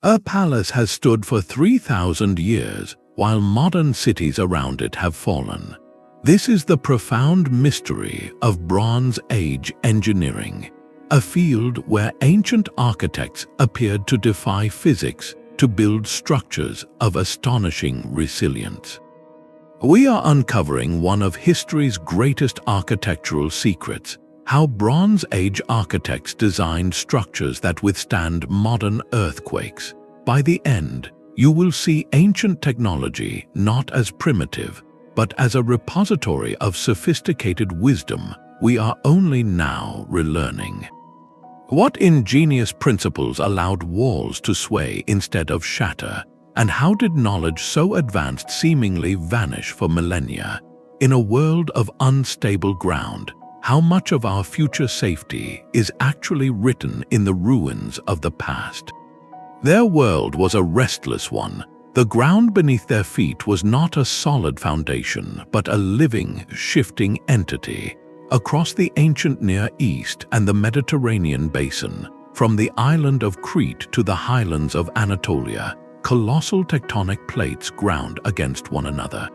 A palace has stood for 3,000 years, while modern cities around it have fallen. This is the profound mystery of Bronze Age engineering, a field where ancient architects appeared to defy physics to build structures of astonishing resilience. We are uncovering one of history's greatest architectural secrets: how Bronze Age architects designed structures that withstand modern earthquakes. By the end, you will see ancient technology not as primitive, but as a repository of sophisticated wisdom we are only now relearning. What ingenious principles allowed walls to sway instead of shatter? And how did knowledge so advanced seemingly vanish for millennia? In a world of unstable ground, how much of our future safety is actually written in the ruins of the past? Their world was a restless one. The ground beneath their feet was not a solid foundation, but a living, shifting entity. Across the ancient Near East and the Mediterranean basin, from the island of Crete to the highlands of Anatolia, colossal tectonic plates ground against one another.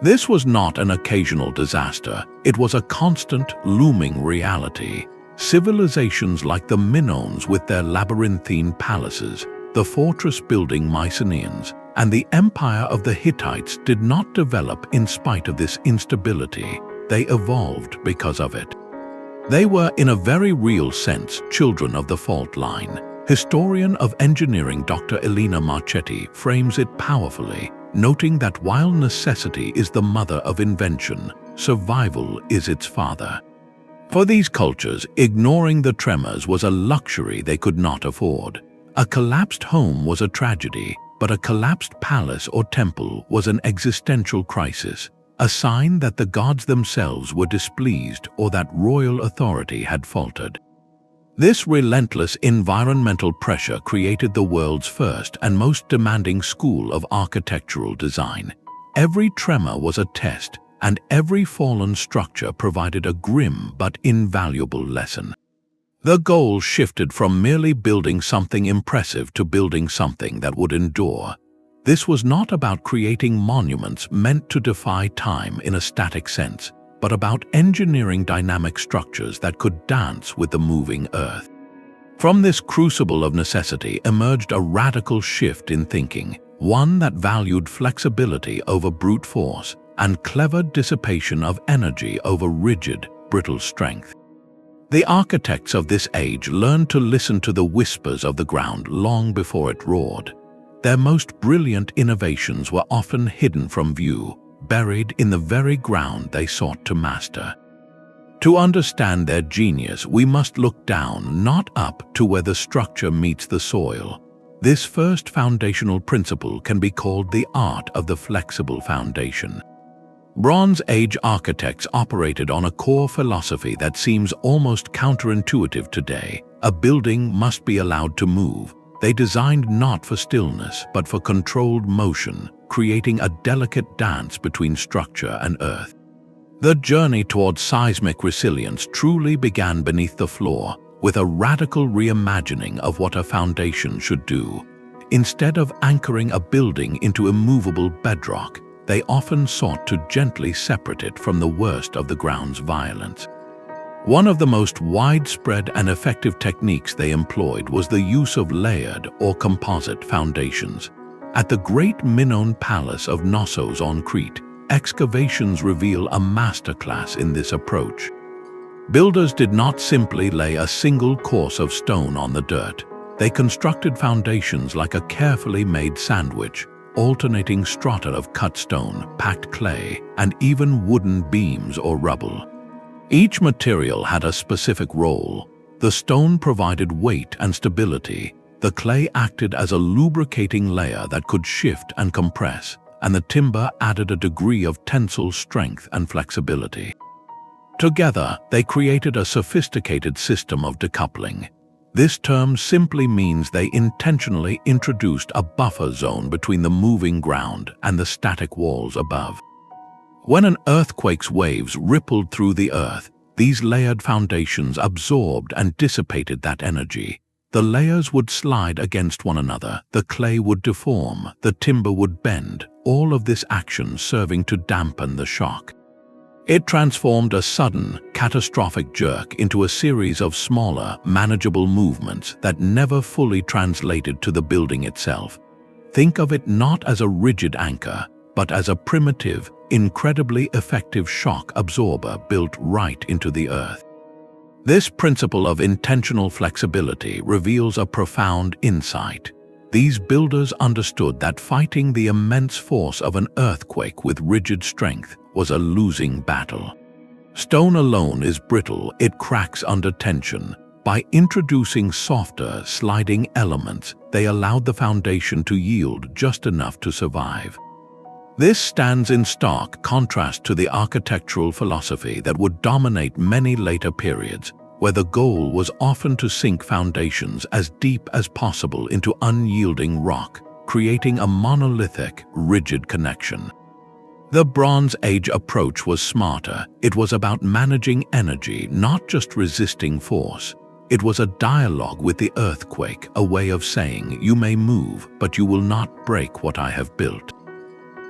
This was not an occasional disaster, it was a constant, looming reality. Civilizations like the Minoans with their labyrinthine palaces, the fortress-building Mycenaeans, and the empire of the Hittites did not develop in spite of this instability. They evolved because of it. They were, in a very real sense, children of the fault line. Historian of engineering Dr. Elena Marchetti frames it powerfully, noting that while necessity is the mother of invention, survival is its father. For these cultures, ignoring the tremors was a luxury they could not afford. A collapsed home was a tragedy, but a collapsed palace or temple was an existential crisis, a sign that the gods themselves were displeased or that royal authority had faltered. This relentless environmental pressure created the world's first and most demanding school of architectural design. Every tremor was a test, and every fallen structure provided a grim but invaluable lesson. The goal shifted from merely building something impressive to building something that would endure. This was not about creating monuments meant to defy time in a static sense, but about engineering dynamic structures that could dance with the moving earth. From this crucible of necessity emerged a radical shift in thinking, one that valued flexibility over brute force and clever dissipation of energy over rigid, brittle strength. The architects of this age learned to listen to the whispers of the ground long before it roared. Their most brilliant innovations were often hidden from view, buried in the very ground they sought to master. To understand their genius, we must look down, not up, to where the structure meets the soil. This first foundational principle can be called the art of the flexible foundation. Bronze Age architects operated on a core philosophy that seems almost counterintuitive today. A building must be allowed to move. They designed not for stillness, but for controlled motion, creating a delicate dance between structure and earth. The journey towards seismic resilience truly began beneath the floor, with a radical reimagining of what a foundation should do. Instead of anchoring a building into immovable bedrock, they often sought to gently separate it from the worst of the ground's violence. One of the most widespread and effective techniques they employed was the use of layered or composite foundations. At the great Minoan palace of Knossos on Crete, excavations reveal a masterclass in this approach. Builders did not simply lay a single course of stone on the dirt. They constructed foundations like a carefully made sandwich, alternating strata of cut stone, packed clay, and even wooden beams or rubble. Each material had a specific role. The stone provided weight and stability, the clay acted as a lubricating layer that could shift and compress, and the timber added a degree of tensile strength and flexibility. Together, they created a sophisticated system of decoupling. This term simply means they intentionally introduced a buffer zone between the moving ground and the static walls above. When an earthquake's waves rippled through the earth, these layered foundations absorbed and dissipated that energy. The layers would slide against one another, the clay would deform, the timber would bend, all of this action serving to dampen the shock. It transformed a sudden, catastrophic jerk into a series of smaller, manageable movements that never fully translated to the building itself. Think of it not as a rigid anchor, but as a primitive, incredibly effective shock absorber built right into the earth. This principle of intentional flexibility reveals a profound insight. These builders understood that fighting the immense force of an earthquake with rigid strength was a losing battle. Stone alone is brittle, it cracks under tension. By introducing softer, sliding elements, they allowed the foundation to yield just enough to survive. This stands in stark contrast to the architectural philosophy that would dominate many later periods, where the goal was often to sink foundations as deep as possible into unyielding rock, creating a monolithic, rigid connection. The Bronze Age approach was smarter. It was about managing energy, not just resisting force. It was a dialogue with the earthquake, a way of saying, you may move, but you will not break what I have built.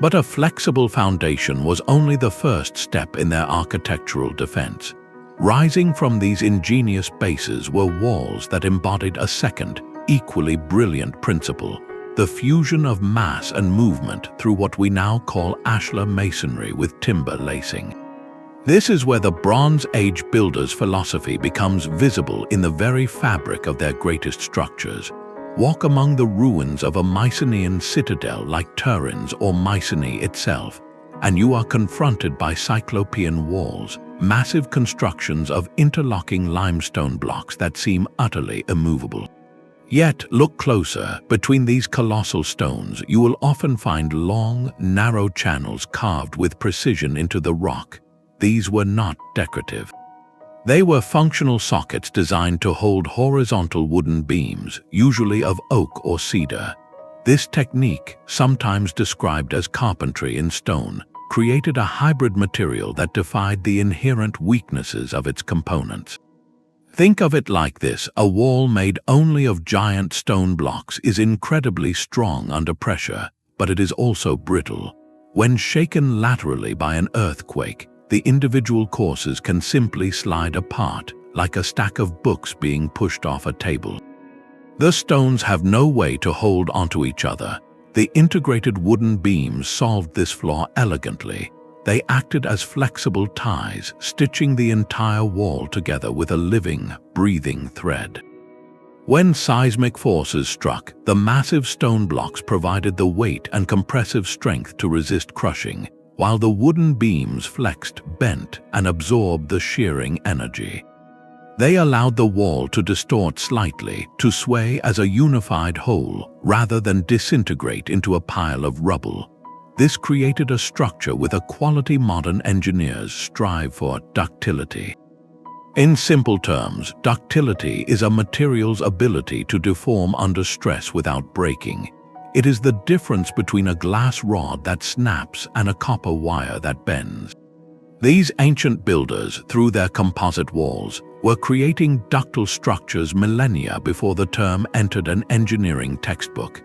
But a flexible foundation was only the first step in their architectural defense. Rising from these ingenious bases were walls that embodied a second, equally brilliant principle: the fusion of mass and movement through what we now call ashlar masonry with timber lacing. This is where the Bronze Age builders' philosophy becomes visible in the very fabric of their greatest structures. Walk among the ruins of a Mycenaean citadel like Turin's or Mycenae itself, and you are confronted by cyclopean walls, massive constructions of interlocking limestone blocks that seem utterly immovable. Yet, look closer. Between these colossal stones, you will often find long, narrow channels carved with precision into the rock. These were not decorative. They were functional sockets designed to hold horizontal wooden beams, usually of oak or cedar. This technique, sometimes described as carpentry in stone, created a hybrid material that defied the inherent weaknesses of its components. Think of it like this: a wall made only of giant stone blocks is incredibly strong under pressure, but it is also brittle. When shaken laterally by an earthquake, the individual courses can simply slide apart, like a stack of books being pushed off a table. The stones have no way to hold onto each other. The integrated wooden beams solved this flaw elegantly. They acted as flexible ties, stitching the entire wall together with a living, breathing thread. When seismic forces struck, the massive stone blocks provided the weight and compressive strength to resist crushing, while the wooden beams flexed, bent, and absorbed the shearing energy. They allowed the wall to distort slightly, to sway as a unified whole, rather than disintegrate into a pile of rubble. This created a structure with a quality modern engineers strive for: ductility. In simple terms, ductility is a material's ability to deform under stress without breaking. It is the difference between a glass rod that snaps and a copper wire that bends. These ancient builders, through their composite walls, were creating ductile structures millennia before the term entered an engineering textbook.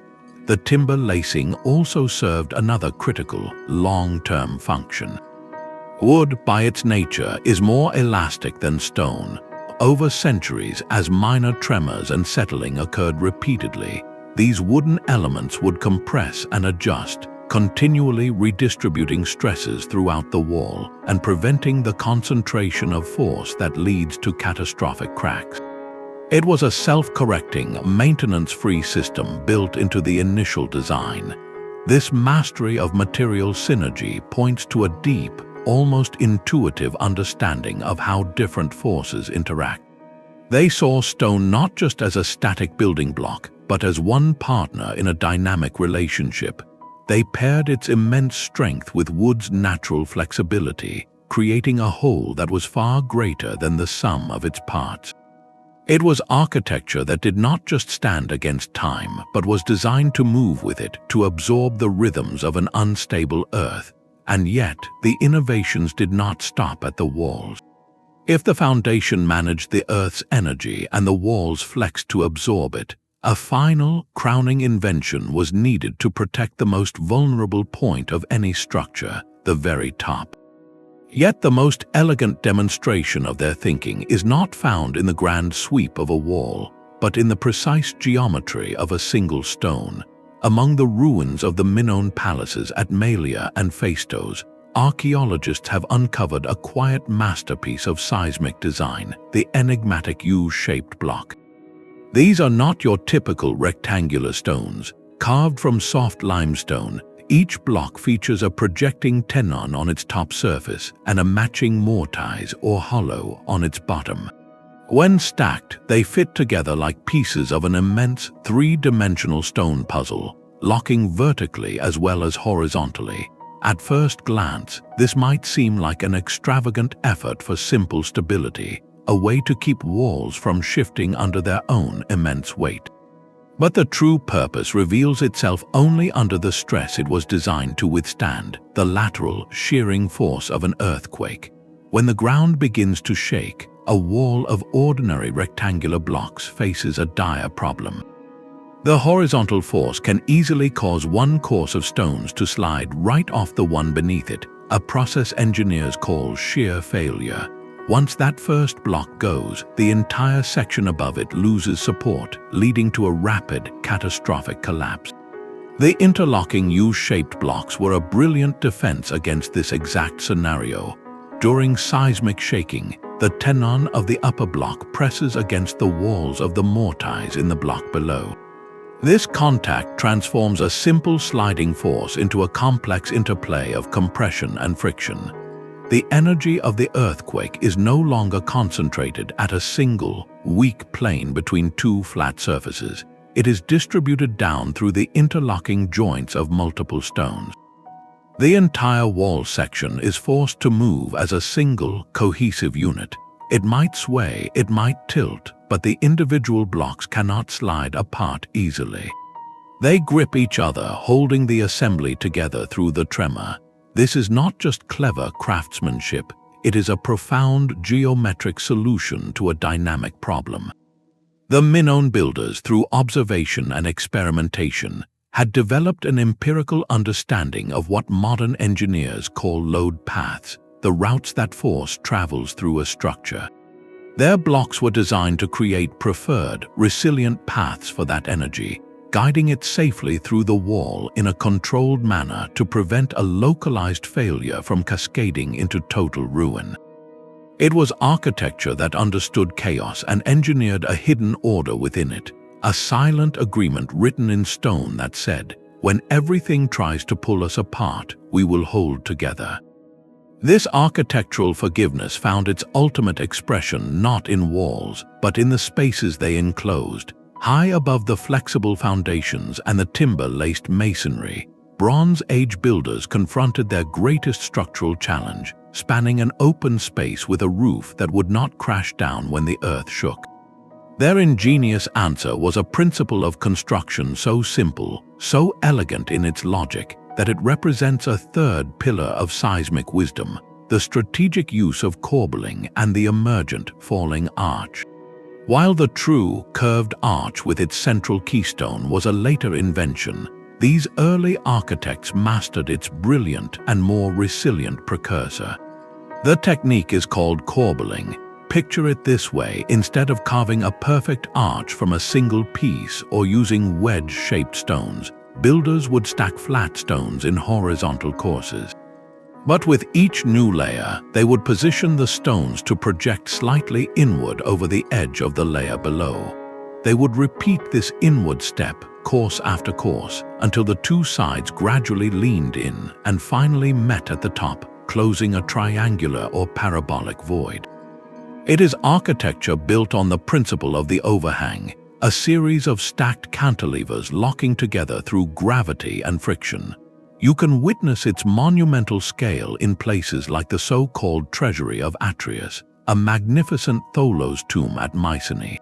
The timber lacing also served another critical, long-term function. Wood, by its nature, is more elastic than stone. Over centuries, as minor tremors and settling occurred repeatedly, these wooden elements would compress and adjust, continually redistributing stresses throughout the wall and preventing the concentration of force that leads to catastrophic cracks. It was a self-correcting, maintenance-free system built into the initial design. This mastery of material synergy points to a deep, almost intuitive understanding of how different forces interact. They saw stone not just as a static building block, but as one partner in a dynamic relationship. They paired its immense strength with wood's natural flexibility, creating a whole that was far greater than the sum of its parts. It was architecture that did not just stand against time, but was designed to move with it, to absorb the rhythms of an unstable earth. And yet, the innovations did not stop at the walls. If the foundation managed the Earth's energy and the walls flexed to absorb it, a final, crowning invention was needed to protect the most vulnerable point of any structure, the very top. Yet the most elegant demonstration of their thinking is not found in the grand sweep of a wall, but in the precise geometry of a single stone. Among the ruins of the Minoan palaces at Malia and Phaistos, archaeologists have uncovered a quiet masterpiece of seismic design, the enigmatic U-shaped block. These are not your typical rectangular stones. Carved from soft limestone, each block features a projecting tenon on its top surface and a matching mortise or hollow on its bottom. When stacked, they fit together like pieces of an immense three-dimensional stone puzzle, locking vertically as well as horizontally. At first glance, this might seem like an extravagant effort for simple stability, a way to keep walls from shifting under their own immense weight. But the true purpose reveals itself only under the stress it was designed to withstand, the lateral, shearing force of an earthquake. When the ground begins to shake, a wall of ordinary rectangular blocks faces a dire problem. The horizontal force can easily cause one course of stones to slide right off the one beneath it, a process engineers call shear failure. Once that first block goes, the entire section above it loses support, leading to a rapid, catastrophic collapse. The interlocking U-shaped blocks were a brilliant defense against this exact scenario. During seismic shaking, the tenon of the upper block presses against the walls of the mortise in the block below. This contact transforms a simple sliding force into a complex interplay of compression and friction. The energy of the earthquake is no longer concentrated at a single, weak plane between two flat surfaces. It is distributed down through the interlocking joints of multiple stones. The entire wall section is forced to move as a single, cohesive unit. It might sway, it might tilt, but the individual blocks cannot slide apart easily. They grip each other, holding the assembly together through the tremor. This is not just clever craftsmanship, it is a profound geometric solution to a dynamic problem. The Minoan builders, through observation and experimentation, had developed an empirical understanding of what modern engineers call load paths, the routes that force travels through a structure. Their blocks were designed to create preferred, resilient paths for that energy, guiding it safely through the wall in a controlled manner to prevent a localized failure from cascading into total ruin. It was architecture that understood chaos and engineered a hidden order within it, a silent agreement written in stone that said, "When everything tries to pull us apart, we will hold together." This architectural forgiveness found its ultimate expression not in walls, but in the spaces they enclosed. High above the flexible foundations and the timber-laced masonry, Bronze Age builders confronted their greatest structural challenge, spanning an open space with a roof that would not crash down when the earth shook. Their ingenious answer was a principle of construction so simple, so elegant in its logic, that it represents a third pillar of seismic wisdom, the strategic use of corbelling and the emergent falling arch. While the true, curved arch with its central keystone was a later invention, these early architects mastered its brilliant and more resilient precursor. The technique is called corbelling. Picture it this way: instead of carving a perfect arch from a single piece or using wedge-shaped stones, builders would stack flat stones in horizontal courses. But with each new layer, they would position the stones to project slightly inward over the edge of the layer below. They would repeat this inward step, course after course, until the two sides gradually leaned in and finally met at the top, closing a triangular or parabolic void. It is architecture built on the principle of the overhang, a series of stacked cantilevers locking together through gravity and friction. You can witness its monumental scale in places like the so-called Treasury of Atreus, a magnificent Tholos tomb at Mycenae.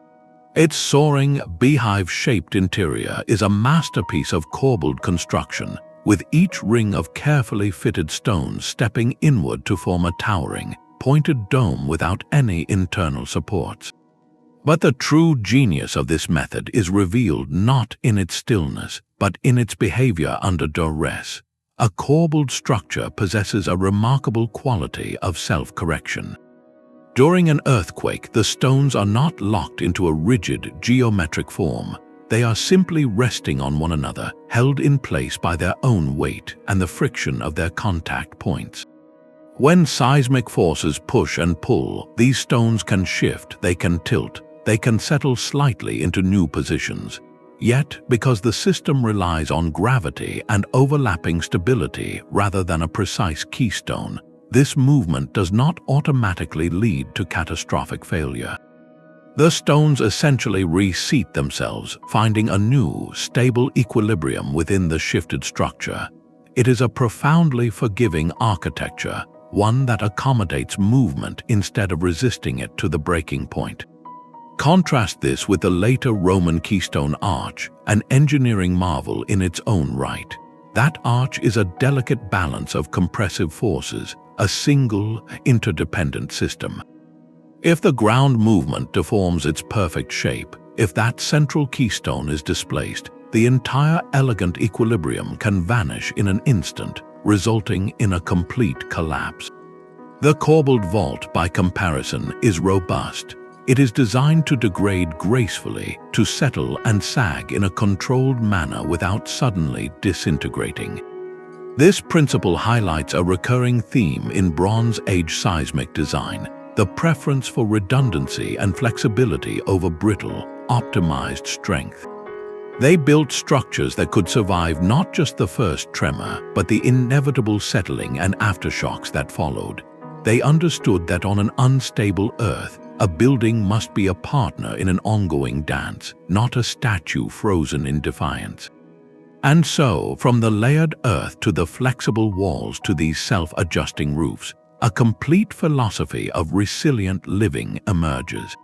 Its soaring, beehive-shaped interior is a masterpiece of corbelled construction, with each ring of carefully fitted stones stepping inward to form a towering, pointed dome without any internal supports. But the true genius of this method is revealed not in its stillness, but in its behavior under duress. A corbelled structure possesses a remarkable quality of self-correction. During an earthquake, the stones are not locked into a rigid geometric form. They are simply resting on one another, held in place by their own weight and the friction of their contact points. When seismic forces push and pull, these stones can shift, they can tilt, they can settle slightly into new positions. Yet, because the system relies on gravity and overlapping stability rather than a precise keystone, this movement does not automatically lead to catastrophic failure. The stones essentially reseat themselves, finding a new, stable equilibrium within the shifted structure. It is a profoundly forgiving architecture, one that accommodates movement instead of resisting it to the breaking point. Contrast this with the later Roman keystone arch, an engineering marvel in its own right. That arch is a delicate balance of compressive forces, a single, interdependent system. If the ground movement deforms its perfect shape, if that central keystone is displaced, the entire elegant equilibrium can vanish in an instant, resulting in a complete collapse. The corbelled vault, by comparison, is robust. It is designed to degrade gracefully, to settle and sag in a controlled manner without suddenly disintegrating. This principle highlights a recurring theme in Bronze Age seismic design: the preference for redundancy and flexibility over brittle, optimized strength. They built structures that could survive not just the first tremor, but the inevitable settling and aftershocks that followed. They understood that on an unstable earth, a building must be a partner in an ongoing dance, not a statue frozen in defiance. And so, from the layered earth to the flexible walls to these self-adjusting roofs, a complete philosophy of resilient living emerges.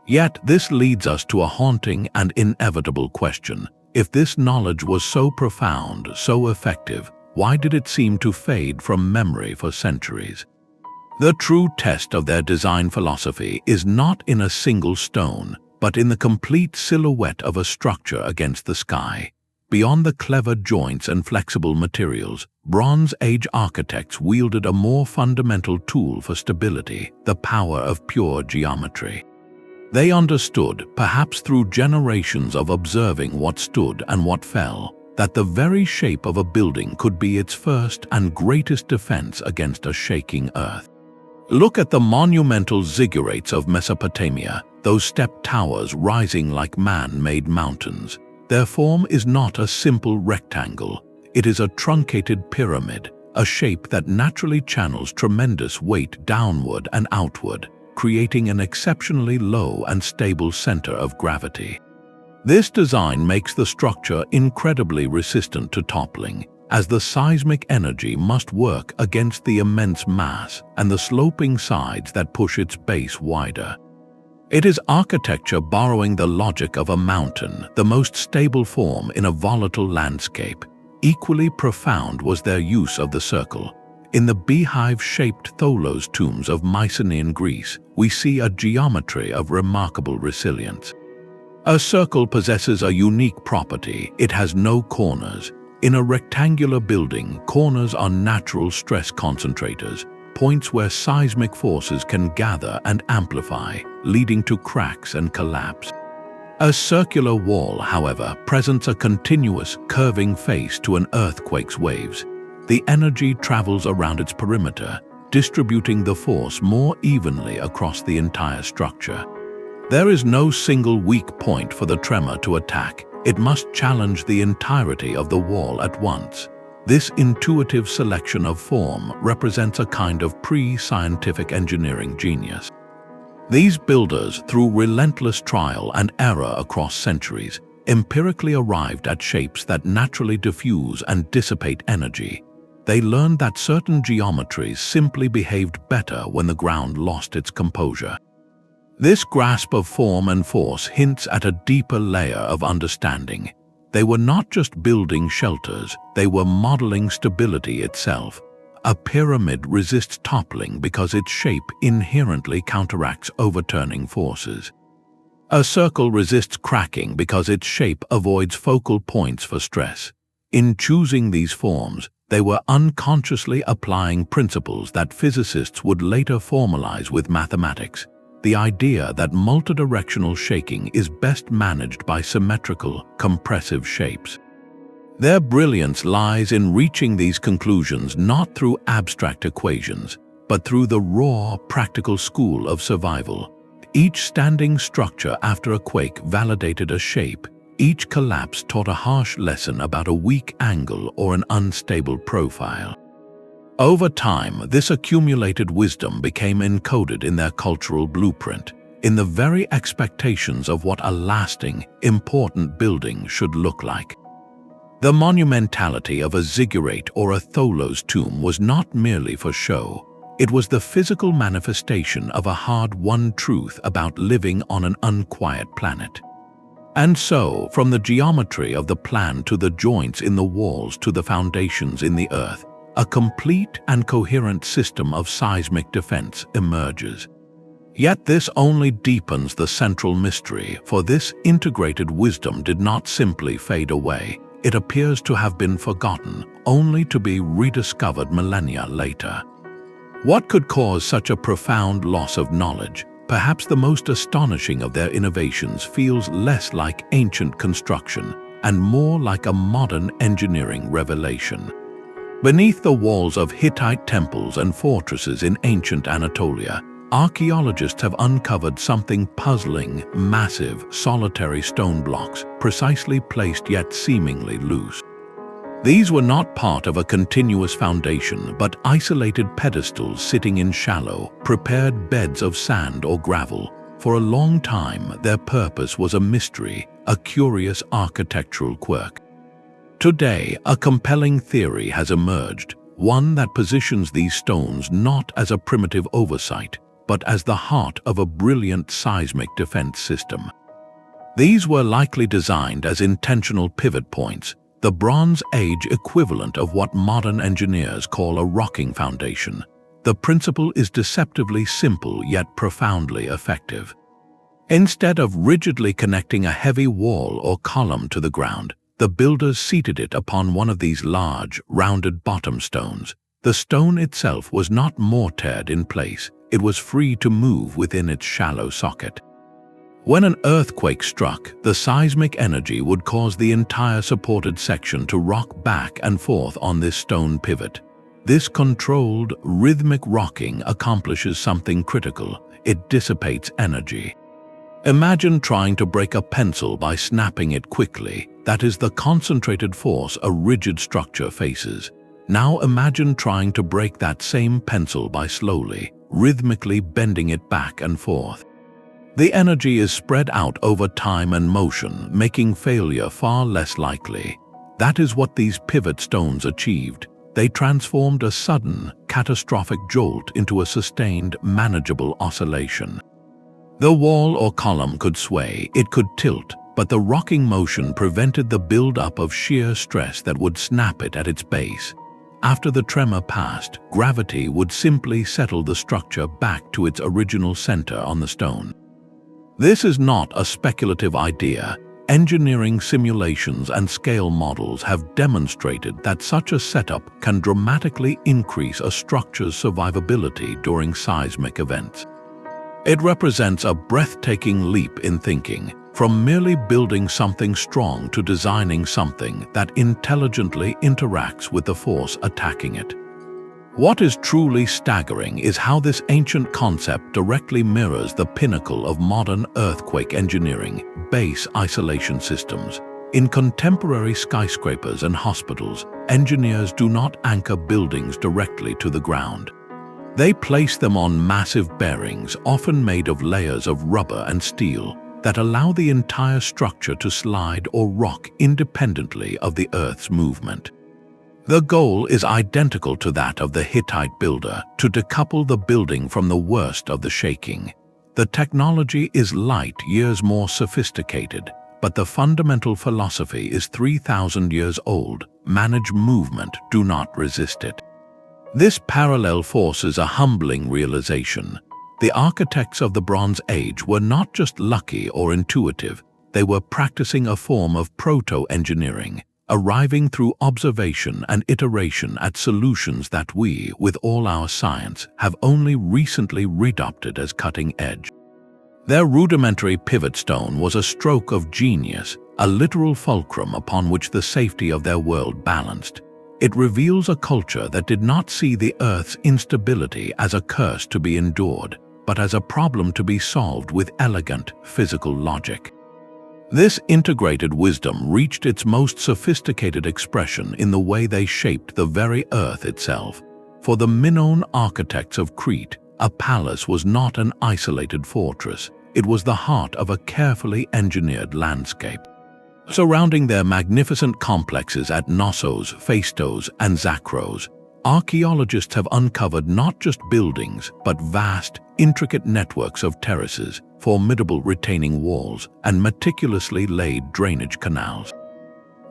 Yet this leads us to a haunting and inevitable question. If this knowledge was so profound, so effective, why did it seem to fade from memory for centuries? The true test of their design philosophy is not in a single stone, but in the complete silhouette of a structure against the sky. Beyond the clever joints and flexible materials, Bronze Age architects wielded a more fundamental tool for stability: the power of pure geometry. They understood, perhaps through generations of observing what stood and what fell, that the very shape of a building could be its first and greatest defense against a shaking earth. Look at the monumental ziggurats of Mesopotamia, those stepped towers rising like man-made mountains. Their form is not a simple rectangle. It is a truncated pyramid, a shape that naturally channels tremendous weight downward and outward, creating an exceptionally low and stable center of gravity. This design makes the structure incredibly resistant to toppling, as the seismic energy must work against the immense mass and the sloping sides that push its base wider. It is architecture borrowing the logic of a mountain, the most stable form in a volatile landscape. Equally profound was their use of the circle. In the beehive-shaped tholos tombs of Mycenaean Greece, we see a geometry of remarkable resilience. A circle possesses a unique property: it has no corners. In a rectangular building, corners are natural stress concentrators, points where seismic forces can gather and amplify, leading to cracks and collapse. A circular wall, however, presents a continuous, curving face to an earthquake's waves. The energy travels around its perimeter, distributing the force more evenly across the entire structure. There is no single weak point for the tremor to attack. It must challenge the entirety of the wall at once. This intuitive selection of form represents a kind of pre-scientific engineering genius. These builders, through relentless trial and error across centuries, empirically arrived at shapes that naturally diffuse and dissipate energy. They learned that certain geometries simply behaved better when the ground lost its composure. This grasp of form and force hints at a deeper layer of understanding. They were not just building shelters, they were modeling stability itself, A pyramid resists toppling because its shape inherently counteracts overturning forces. A circle resists cracking because its shape avoids focal points for stress. In choosing these forms, they were unconsciously applying principles that physicists would later formalize with mathematics. The idea that multidirectional shaking is best managed by symmetrical, compressive shapes. Their brilliance lies in reaching these conclusions not through abstract equations, but through the raw, practical school of survival. Each standing structure after a quake validated a shape. Each collapse taught a harsh lesson about a weak angle or an unstable profile. Over time, this accumulated wisdom became encoded in their cultural blueprint, in the very expectations of what a lasting, important building should look like. The monumentality of a ziggurat or a tholos tomb was not merely for show. It was the physical manifestation of a hard-won truth about living on an unquiet planet. And so, from the geometry of the plan to the joints in the walls to the foundations in the earth, a complete and coherent system of seismic defense emerges. Yet this only deepens the central mystery, for this integrated wisdom did not simply fade away. It appears to have been forgotten, only to be rediscovered millennia later. What could cause such a profound loss of knowledge? Perhaps the most astonishing of their innovations feels less like ancient construction and more like a modern engineering revelation. Beneath the walls of Hittite temples and fortresses in ancient Anatolia, archaeologists have uncovered something puzzling: massive, solitary stone blocks, precisely placed yet seemingly loose. These were not part of a continuous foundation, but isolated pedestals sitting in shallow, prepared beds of sand or gravel. For a long time, their purpose was a mystery, a curious architectural quirk. Today, a compelling theory has emerged, one that positions these stones not as a primitive oversight, but as the heart of a brilliant seismic defense system. These were likely designed as intentional pivot points, the Bronze Age equivalent of what modern engineers call a rocking foundation. The principle is deceptively simple yet profoundly effective. Instead of rigidly connecting a heavy wall or column to the ground, the builders seated it upon one of these large, rounded bottom stones. The stone itself was not mortared in place. It was free to move within its shallow socket. When an earthquake struck, the seismic energy would cause the entire supported section to rock back and forth on this stone pivot. This controlled, rhythmic rocking accomplishes something critical. It dissipates energy. Imagine trying to break a pencil by snapping it quickly. That is the concentrated force a rigid structure faces. Now imagine trying to break that same pencil by slowly, rhythmically bending it back and forth. The energy is spread out over time and motion, making failure far less likely. That is what these pivot stones achieved. They transformed a sudden, catastrophic jolt into a sustained, manageable oscillation. The wall or column could sway, it could tilt, but the rocking motion prevented the build-up of shear stress that would snap it at its base. After the tremor passed, gravity would simply settle the structure back to its original center on the stone. This is not a speculative idea. Engineering simulations and scale models have demonstrated that such a setup can dramatically increase a structure's survivability during seismic events. It represents a breathtaking leap in thinking, from merely building something strong to designing something that intelligently interacts with the force attacking it. What is truly staggering is how this ancient concept directly mirrors the pinnacle of modern earthquake engineering: base isolation systems. In contemporary skyscrapers and hospitals, engineers do not anchor buildings directly to the ground. They place them on massive bearings, often made of layers of rubber and steel, that allow the entire structure to slide or rock independently of the Earth's movement. The goal is identical to that of the Hittite builder, to decouple the building from the worst of the shaking. The technology is light years more sophisticated, but the fundamental philosophy is 3,000 years old: manage movement, do not resist it. This parallel forces a humbling realization. The architects of the Bronze Age were not just lucky or intuitive, they were practicing a form of proto-engineering, arriving through observation and iteration at solutions that we, with all our science, have only recently readopted as cutting edge. Their rudimentary pivot stone was a stroke of genius, a literal fulcrum upon which the safety of their world balanced. It reveals a culture that did not see the Earth's instability as a curse to be endured, but as a problem to be solved with elegant physical logic. This integrated wisdom reached its most sophisticated expression in the way they shaped the very Earth itself. For the Minoan architects of Crete, a palace was not an isolated fortress. It was the heart of a carefully engineered landscape. Surrounding their magnificent complexes at Knossos, Phaistos, and Zakros, archaeologists have uncovered not just buildings, but vast, intricate networks of terraces, formidable retaining walls, and meticulously laid drainage canals.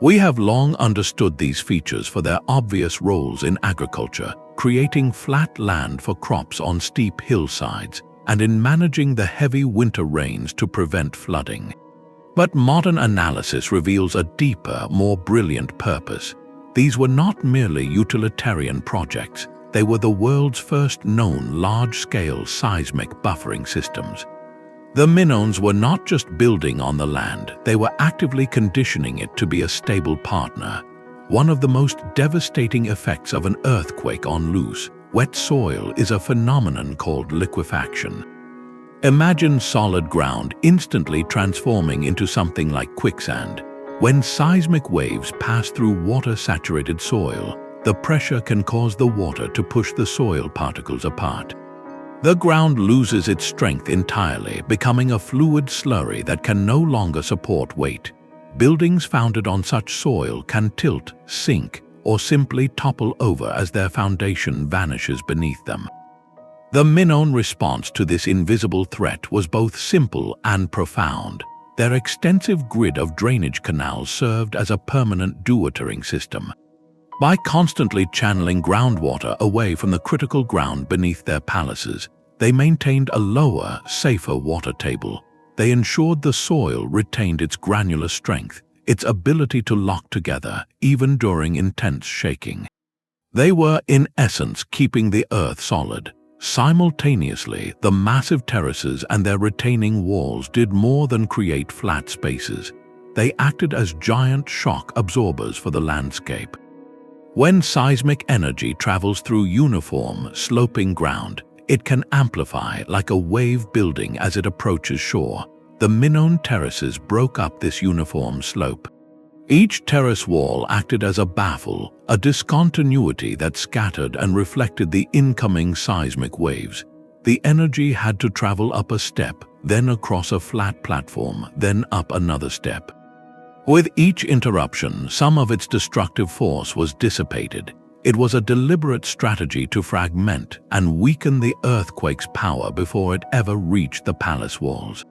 We have long understood these features for their obvious roles in agriculture, creating flat land for crops on steep hillsides, and in managing the heavy winter rains to prevent flooding. But modern analysis reveals a deeper, more brilliant purpose. These were not merely utilitarian projects, they were the world's first known large-scale seismic buffering systems. The Minoans were not just building on the land, they were actively conditioning it to be a stable partner. One of the most devastating effects of an earthquake on loose, wet soil is a phenomenon called liquefaction. Imagine solid ground instantly transforming into something like quicksand. When seismic waves pass through water-saturated soil, the pressure can cause the water to push the soil particles apart. The ground loses its strength entirely, becoming a fluid slurry that can no longer support weight. Buildings founded on such soil can tilt, sink, or simply topple over as their foundation vanishes beneath them. The Minoan response to this invisible threat was both simple and profound. Their extensive grid of drainage canals served as a permanent dewatering system. By constantly channeling groundwater away from the critical ground beneath their palaces, they maintained a lower, safer water table. They ensured the soil retained its granular strength, its ability to lock together, even during intense shaking. They were, in essence, keeping the earth solid. Simultaneously, the massive terraces and their retaining walls did more than create flat spaces. They acted as giant shock absorbers for the landscape. When seismic energy travels through uniform, sloping ground, it can amplify like a wave building as it approaches shore. The Minoan terraces broke up this uniform slope. Each terrace wall acted as a baffle, a discontinuity that scattered and reflected the incoming seismic waves. The energy had to travel up a step, then across a flat platform, then up another step. With each interruption, some of its destructive force was dissipated. It was a deliberate strategy to fragment and weaken the earthquake's power before it ever reached the palace walls.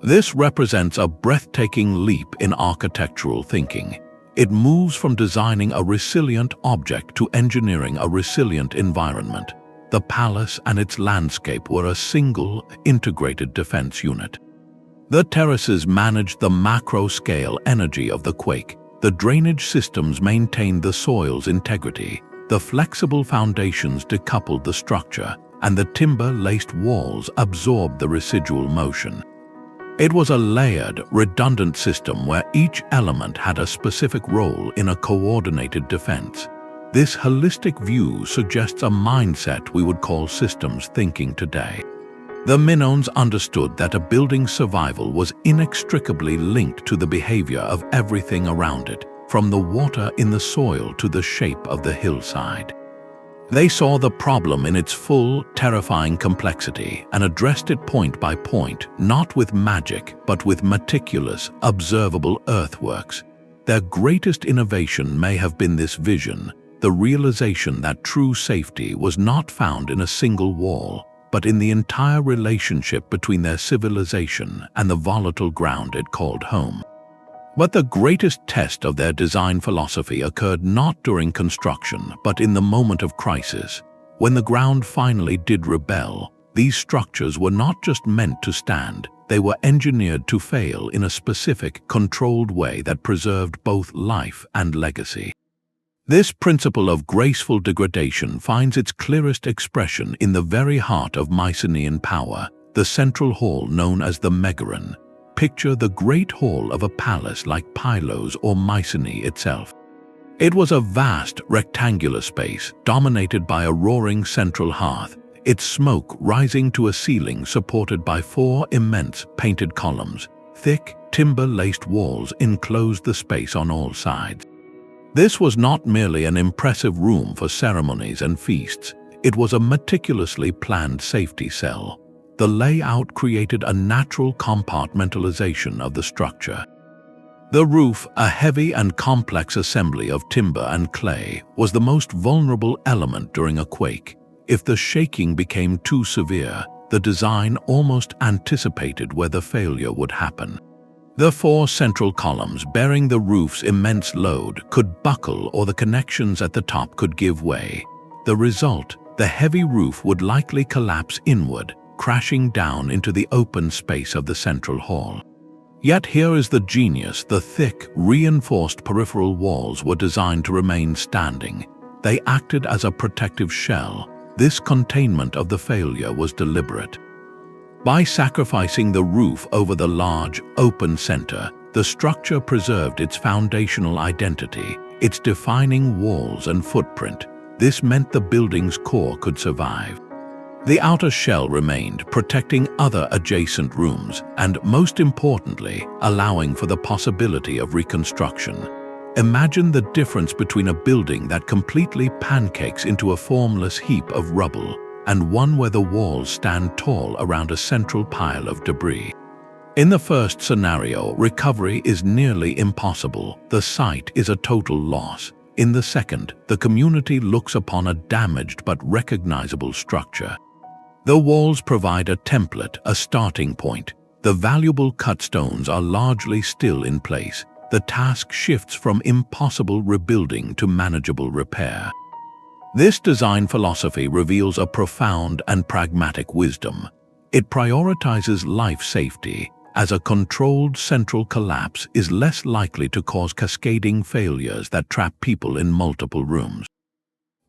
This represents a breathtaking leap in architectural thinking. It moves from designing a resilient object to engineering a resilient environment. The palace and its landscape were a single, integrated defense unit. The terraces managed the macro-scale energy of the quake. The drainage systems maintained the soil's integrity. The flexible foundations decoupled the structure, and the timber-laced walls absorbed the residual motion. It was a layered, redundant system where each element had a specific role in a coordinated defense. This holistic view suggests a mindset we would call systems thinking today. The Minoans understood that a building's survival was inextricably linked to the behavior of everything around it, from the water in the soil to the shape of the hillside. They saw the problem in its full, terrifying complexity and addressed it point by point, not with magic, but with meticulous, observable earthworks. Their greatest innovation may have been this vision, the realization that true safety was not found in a single wall, but in the entire relationship between their civilization and the volatile ground it called home. But the greatest test of their design philosophy occurred not during construction, but in the moment of crisis. When the ground finally did rebel, these structures were not just meant to stand, they were engineered to fail in a specific, controlled way that preserved both life and legacy. This principle of graceful degradation finds its clearest expression in the very heart of Mycenaean power, the central hall known as the Megaron. Picture the great hall of a palace like Pylos or Mycenae itself. It was a vast, rectangular space dominated by a roaring central hearth, its smoke rising to a ceiling supported by 4 immense painted columns. Thick, timber-laced walls enclosed the space on all sides. This was not merely an impressive room for ceremonies and feasts, it was a meticulously planned safety cell. The layout created a natural compartmentalization of the structure. The roof, a heavy and complex assembly of timber and clay, was the most vulnerable element during a quake. If the shaking became too severe, the design almost anticipated where the failure would happen. The 4 central columns bearing the roof's immense load could buckle or the connections at the top could give way. The result, the heavy roof would likely collapse inward, crashing down into the open space of the central hall. Yet here is the genius: the thick, reinforced peripheral walls were designed to remain standing. They acted as a protective shell. This containment of the failure was deliberate. By sacrificing the roof over the large, open center, the structure preserved its foundational identity, its defining walls and footprint. This meant the building's core could survive. The outer shell remained, protecting other adjacent rooms and, most importantly, allowing for the possibility of reconstruction. Imagine the difference between a building that completely pancakes into a formless heap of rubble and one where the walls stand tall around a central pile of debris. In the first scenario, recovery is nearly impossible. The site is a total loss. In the second, the community looks upon a damaged but recognizable structure. The walls provide a template, a starting point. The valuable cut stones are largely still in place. The task shifts from impossible rebuilding to manageable repair. This design philosophy reveals a profound and pragmatic wisdom. It prioritizes life safety, as a controlled central collapse is less likely to cause cascading failures that trap people in multiple rooms.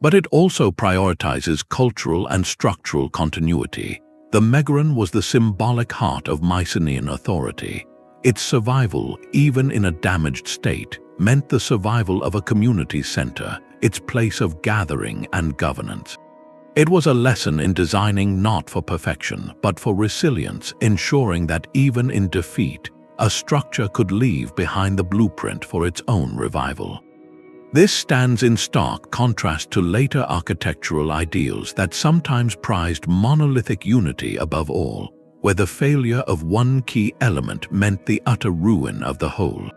But it also prioritizes cultural and structural continuity. The Megaron was the symbolic heart of Mycenaean authority. Its survival, even in a damaged state, meant the survival of a community center, its place of gathering and governance. It was a lesson in designing not for perfection, but for resilience, ensuring that even in defeat, a structure could leave behind the blueprint for its own revival. This stands in stark contrast to later architectural ideals that sometimes prized monolithic unity above all, where the failure of one key element meant the utter ruin of the whole.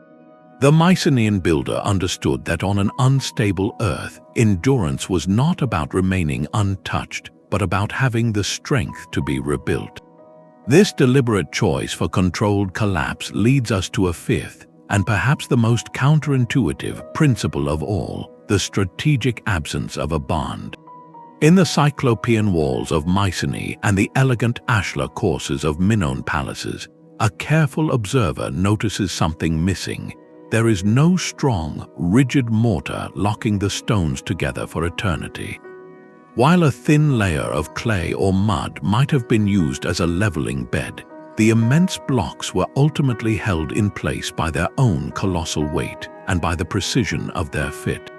The Mycenaean builder understood that on an unstable earth, endurance was not about remaining untouched, but about having the strength to be rebuilt. This deliberate choice for controlled collapse leads us to a fifth, and perhaps the most counterintuitive principle of all, the strategic absence of a bond. In the cyclopean walls of Mycenae and the elegant ashlar courses of Minoan palaces, a careful observer notices something missing. There is no strong, rigid mortar locking the stones together for eternity. While a thin layer of clay or mud might have been used as a leveling bed, the immense blocks were ultimately held in place by their own colossal weight and by the precision of their fit.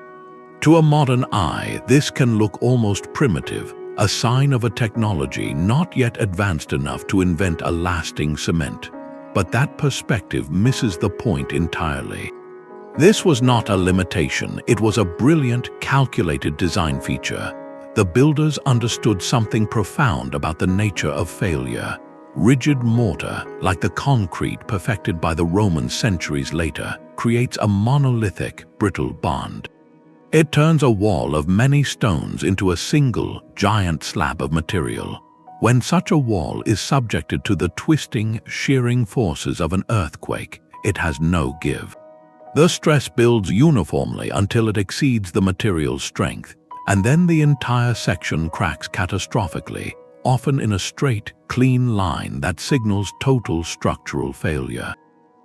To a modern eye, this can look almost primitive, a sign of a technology not yet advanced enough to invent a lasting cement. But that perspective misses the point entirely. This was not a limitation, it was a brilliant, calculated design feature. The builders understood something profound about the nature of failure. Rigid mortar, like the concrete perfected by the Romans centuries later, creates a monolithic, brittle bond. It turns a wall of many stones into a single, giant slab of material. When such a wall is subjected to the twisting, shearing forces of an earthquake, it has no give. The stress builds uniformly until it exceeds the material's strength, and then the entire section cracks catastrophically, often in a straight, clean line that signals total structural failure.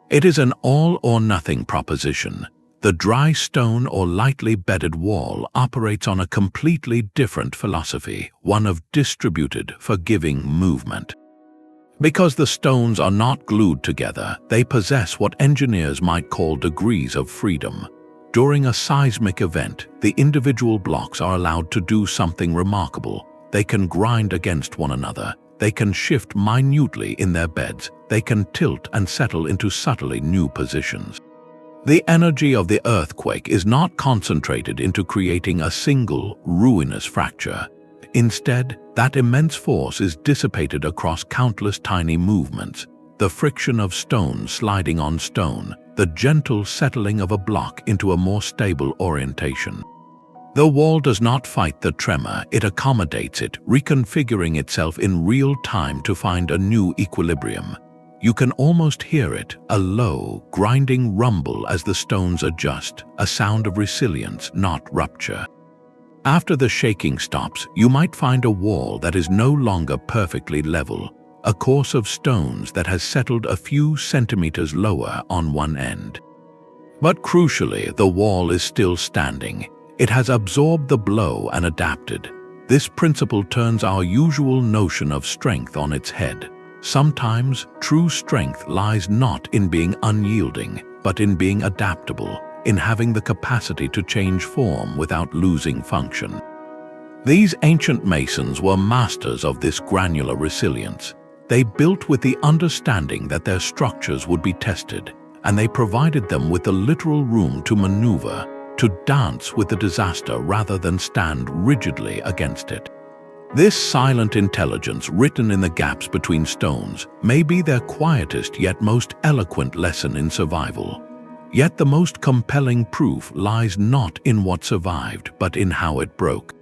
It is an all-or-nothing proposition. The dry stone or lightly bedded wall operates on a completely different philosophy, one of distributed, forgiving movement. Because the stones are not glued together, they possess what engineers might call degrees of freedom. During a seismic event, the individual blocks are allowed to do something remarkable. They can grind against one another. They can shift minutely in their beds. They can tilt and settle into subtly new positions. The energy of the earthquake is not concentrated into creating a single, ruinous fracture. Instead, that immense force is dissipated across countless tiny movements, the friction of stone sliding on stone, the gentle settling of a block into a more stable orientation. The wall does not fight the tremor, it accommodates it, reconfiguring itself in real time to find a new equilibrium. You can almost hear it, a low, grinding rumble as the stones adjust, a sound of resilience, not rupture. After the shaking stops, you might find a wall that is no longer perfectly level, a course of stones that has settled a few centimeters lower on one end. But crucially, the wall is still standing. It has absorbed the blow and adapted. This principle turns our usual notion of strength on its head. Sometimes, true strength lies not in being unyielding, but in being adaptable, in having the capacity to change form without losing function. These ancient masons were masters of this granular resilience. They built with the understanding that their structures would be tested, and they provided them with the literal room to maneuver, to dance with the disaster rather than stand rigidly against it. This silent intelligence written in the gaps between stones may be their quietest yet most eloquent lesson in survival. Yet the most compelling proof lies not in what survived, but in how it broke.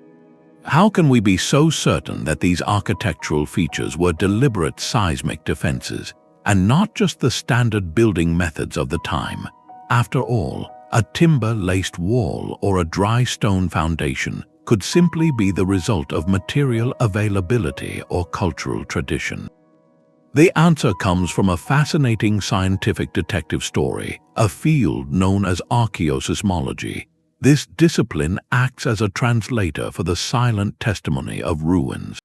How can we be so certain that these architectural features were deliberate seismic defenses, and not just the standard building methods of the time? After all, a timber-laced wall or a dry stone foundation could simply be the result of material availability or cultural tradition. The answer comes from a fascinating scientific detective story, a field known as archaeoseismology. This discipline acts as a translator for the silent testimony of ruins.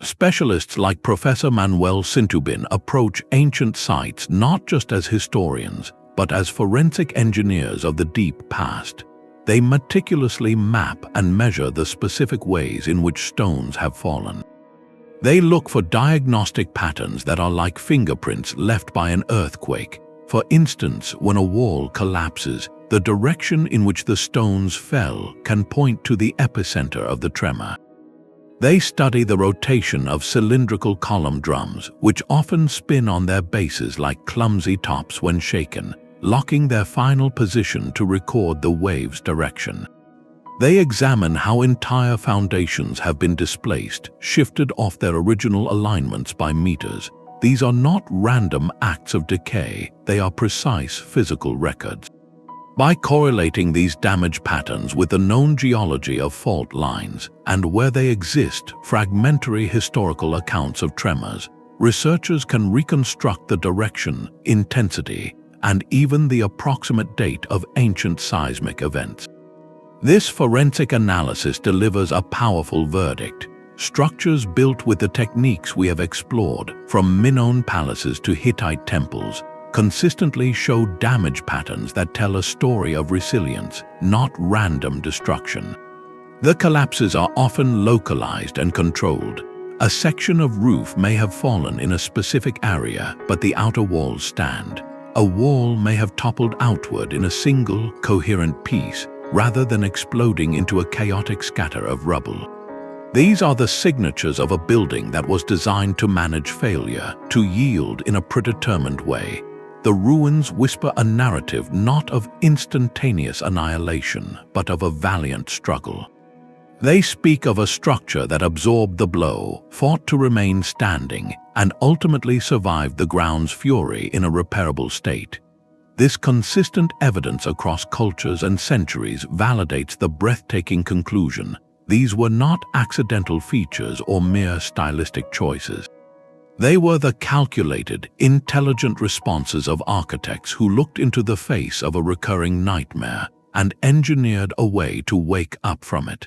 Specialists like Professor Manuel Sintubin approach ancient sites not just as historians, but as forensic engineers of the deep past. They meticulously map and measure the specific ways in which stones have fallen. They look for diagnostic patterns that are like fingerprints left by an earthquake. For instance, when a wall collapses, the direction in which the stones fell can point to the epicenter of the tremor. They study the rotation of cylindrical column drums, which often spin on their bases like clumsy tops when shaken, locking their final position to record the wave's direction. They examine how entire foundations have been displaced, shifted off their original alignments by meters. These are not random acts of decay, they are precise physical records. By correlating these damage patterns with the known geology of fault lines, and where they exist, fragmentary historical accounts of tremors, researchers can reconstruct the direction, intensity, and even the approximate date of ancient seismic events. This forensic analysis delivers a powerful verdict. Structures built with the techniques we have explored, from Minoan palaces to Hittite temples, consistently show damage patterns that tell a story of resilience, not random destruction. The collapses are often localized and controlled. A section of roof may have fallen in a specific area, but the outer walls stand. A wall may have toppled outward in a single, coherent piece, rather than exploding into a chaotic scatter of rubble. These are the signatures of a building that was designed to manage failure, to yield in a predetermined way. The ruins whisper a narrative not of instantaneous annihilation, but of a valiant struggle. They speak of a structure that absorbed the blow, fought to remain standing, and ultimately survived the ground's fury in a repairable state. This consistent evidence across cultures and centuries validates the breathtaking conclusion: these were not accidental features or mere stylistic choices. They were the calculated, intelligent responses of architects who looked into the face of a recurring nightmare and engineered a way to wake up from it.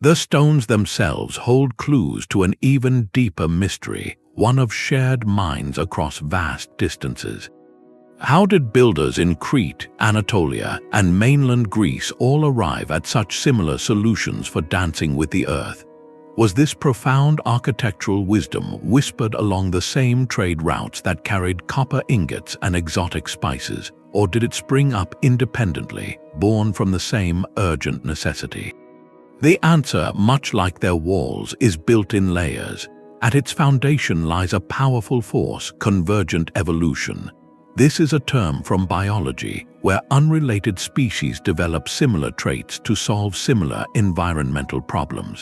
The stones themselves hold clues to an even deeper mystery, one of shared minds across vast distances. How did builders in Crete, Anatolia, and mainland Greece all arrive at such similar solutions for dancing with the earth? Was this profound architectural wisdom whispered along the same trade routes that carried copper ingots and exotic spices, or did it spring up independently, born from the same urgent necessity? The answer, much like their walls, is built in layers. At its foundation lies a powerful force, convergent evolution. This is a term from biology, where unrelated species develop similar traits to solve similar environmental problems.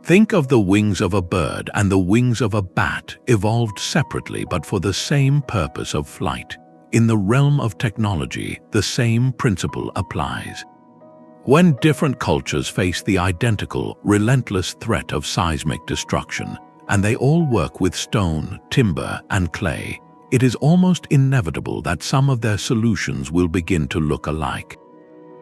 Think of the wings of a bird and the wings of a bat, evolved separately but for the same purpose of flight. In the realm of technology, the same principle applies. When different cultures face the identical, relentless threat of seismic destruction, and they all work with stone, timber, and clay, it is almost inevitable that some of their solutions will begin to look alike.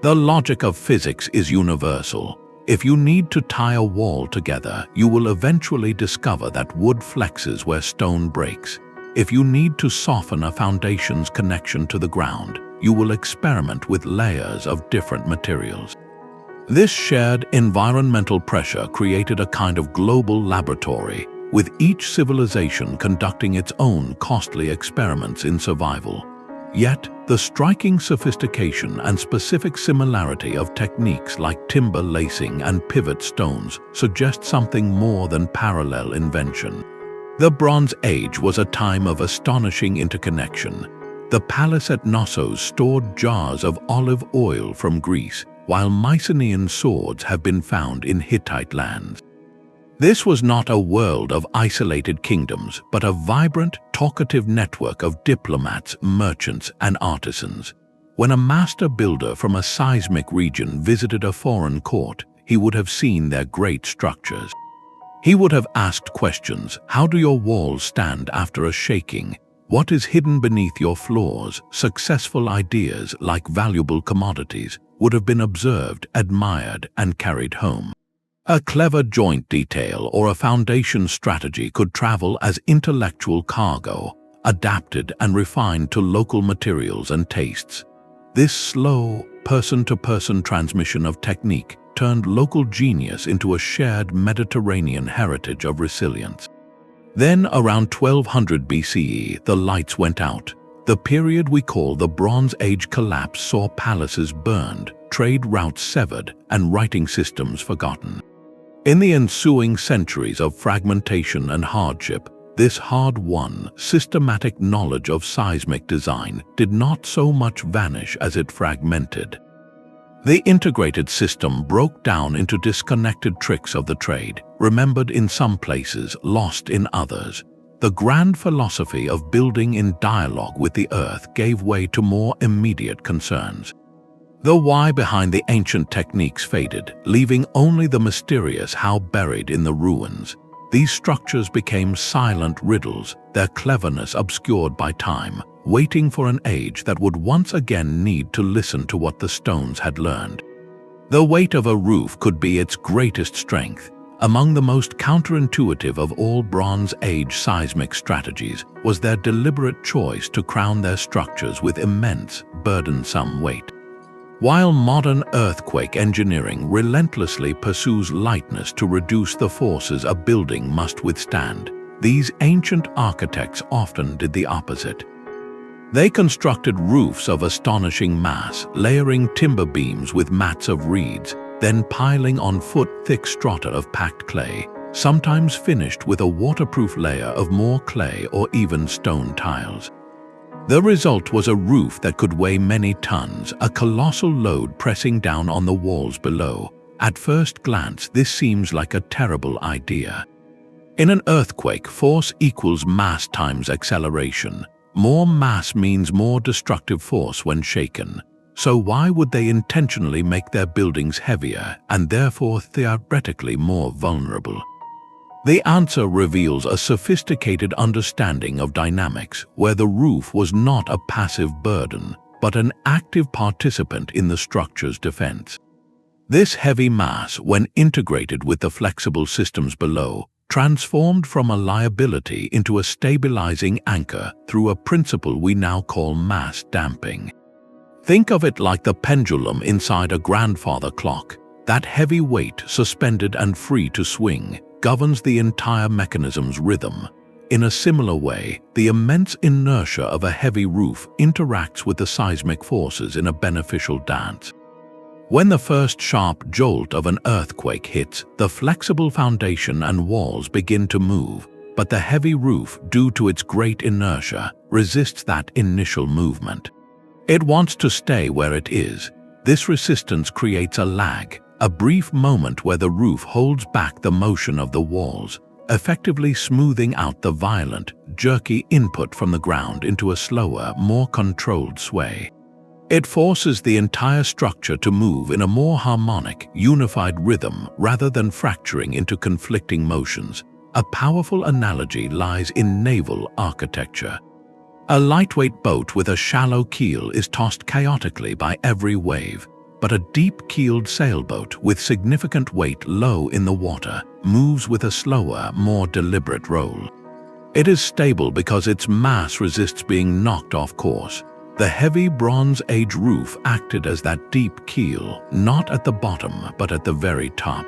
The logic of physics is universal. If you need to tie a wall together, you will eventually discover that wood flexes where stone breaks. If you need to soften a foundation's connection to the ground, you will experiment with layers of different materials. This shared environmental pressure created a kind of global laboratory, with each civilization conducting its own costly experiments in survival. Yet, the striking sophistication and specific similarity of techniques like timber lacing and pivot stones suggest something more than parallel invention. The Bronze Age was a time of astonishing interconnection. The palace at Knossos stored jars of olive oil from Greece, while Mycenaean swords have been found in Hittite lands. This was not a world of isolated kingdoms, but a vibrant, talkative network of diplomats, merchants, and artisans. When a master builder from a seismic region visited a foreign court, he would have seen their great structures. He would have asked questions: how do your walls stand after a shaking? What is hidden beneath your floors? Successful ideas, like valuable commodities, would have been observed, admired, and carried home. A clever joint detail or a foundation strategy could travel as intellectual cargo, adapted and refined to local materials and tastes. This slow, person-to-person transmission of technique turned local genius into a shared Mediterranean heritage of resilience. Then, around 1200 BCE, the lights went out. The period we call the Bronze Age collapse saw palaces burned, trade routes severed, and writing systems forgotten. In the ensuing centuries of fragmentation and hardship, this hard-won, systematic knowledge of seismic design did not so much vanish as it fragmented. The integrated system broke down into disconnected tricks of the trade, remembered in some places, lost in others. The grand philosophy of building in dialogue with the earth gave way to more immediate concerns. The why behind the ancient techniques faded, leaving only the mysterious how buried in the ruins. These structures became silent riddles, their cleverness obscured by time, waiting for an age that would once again need to listen to what the stones had learned. The weight of a roof could be its greatest strength. Among the most counterintuitive of all Bronze Age seismic strategies was their deliberate choice to crown their structures with immense, burdensome weight. While modern earthquake engineering relentlessly pursues lightness to reduce the forces a building must withstand, these ancient architects often did the opposite. They constructed roofs of astonishing mass, layering timber beams with mats of reeds, then piling on foot-thick strata of packed clay, sometimes finished with a waterproof layer of more clay or even stone tiles. The result was a roof that could weigh many tons, a colossal load pressing down on the walls below. At first glance, this seems like a terrible idea. In an earthquake, force equals mass times acceleration. More mass means more destructive force when shaken. So why would they intentionally make their buildings heavier and therefore theoretically more vulnerable? The answer reveals a sophisticated understanding of dynamics where the roof was not a passive burden, but an active participant in the structure's defense. This heavy mass, when integrated with the flexible systems below, transformed from a liability into a stabilizing anchor through a principle we now call mass damping. Think of it like the pendulum inside a grandfather clock. That heavy weight, suspended and free to swing, governs the entire mechanism's rhythm. In a similar way, the immense inertia of a heavy roof interacts with the seismic forces in a beneficial dance. When the first sharp jolt of an earthquake hits, the flexible foundation and walls begin to move, but the heavy roof, due to its great inertia, resists that initial movement. It wants to stay where it is. This resistance creates a lag, a brief moment where the roof holds back the motion of the walls, effectively smoothing out the violent, jerky input from the ground into a slower, more controlled sway. It forces the entire structure to move in a more harmonic, unified rhythm rather than fracturing into conflicting motions. A powerful analogy lies in naval architecture. A lightweight boat with a shallow keel is tossed chaotically by every wave, but a deep-keeled sailboat with significant weight low in the water moves with a slower, more deliberate roll. It is stable because its mass resists being knocked off course. The heavy Bronze Age roof acted as that deep keel, not at the bottom but at the very top.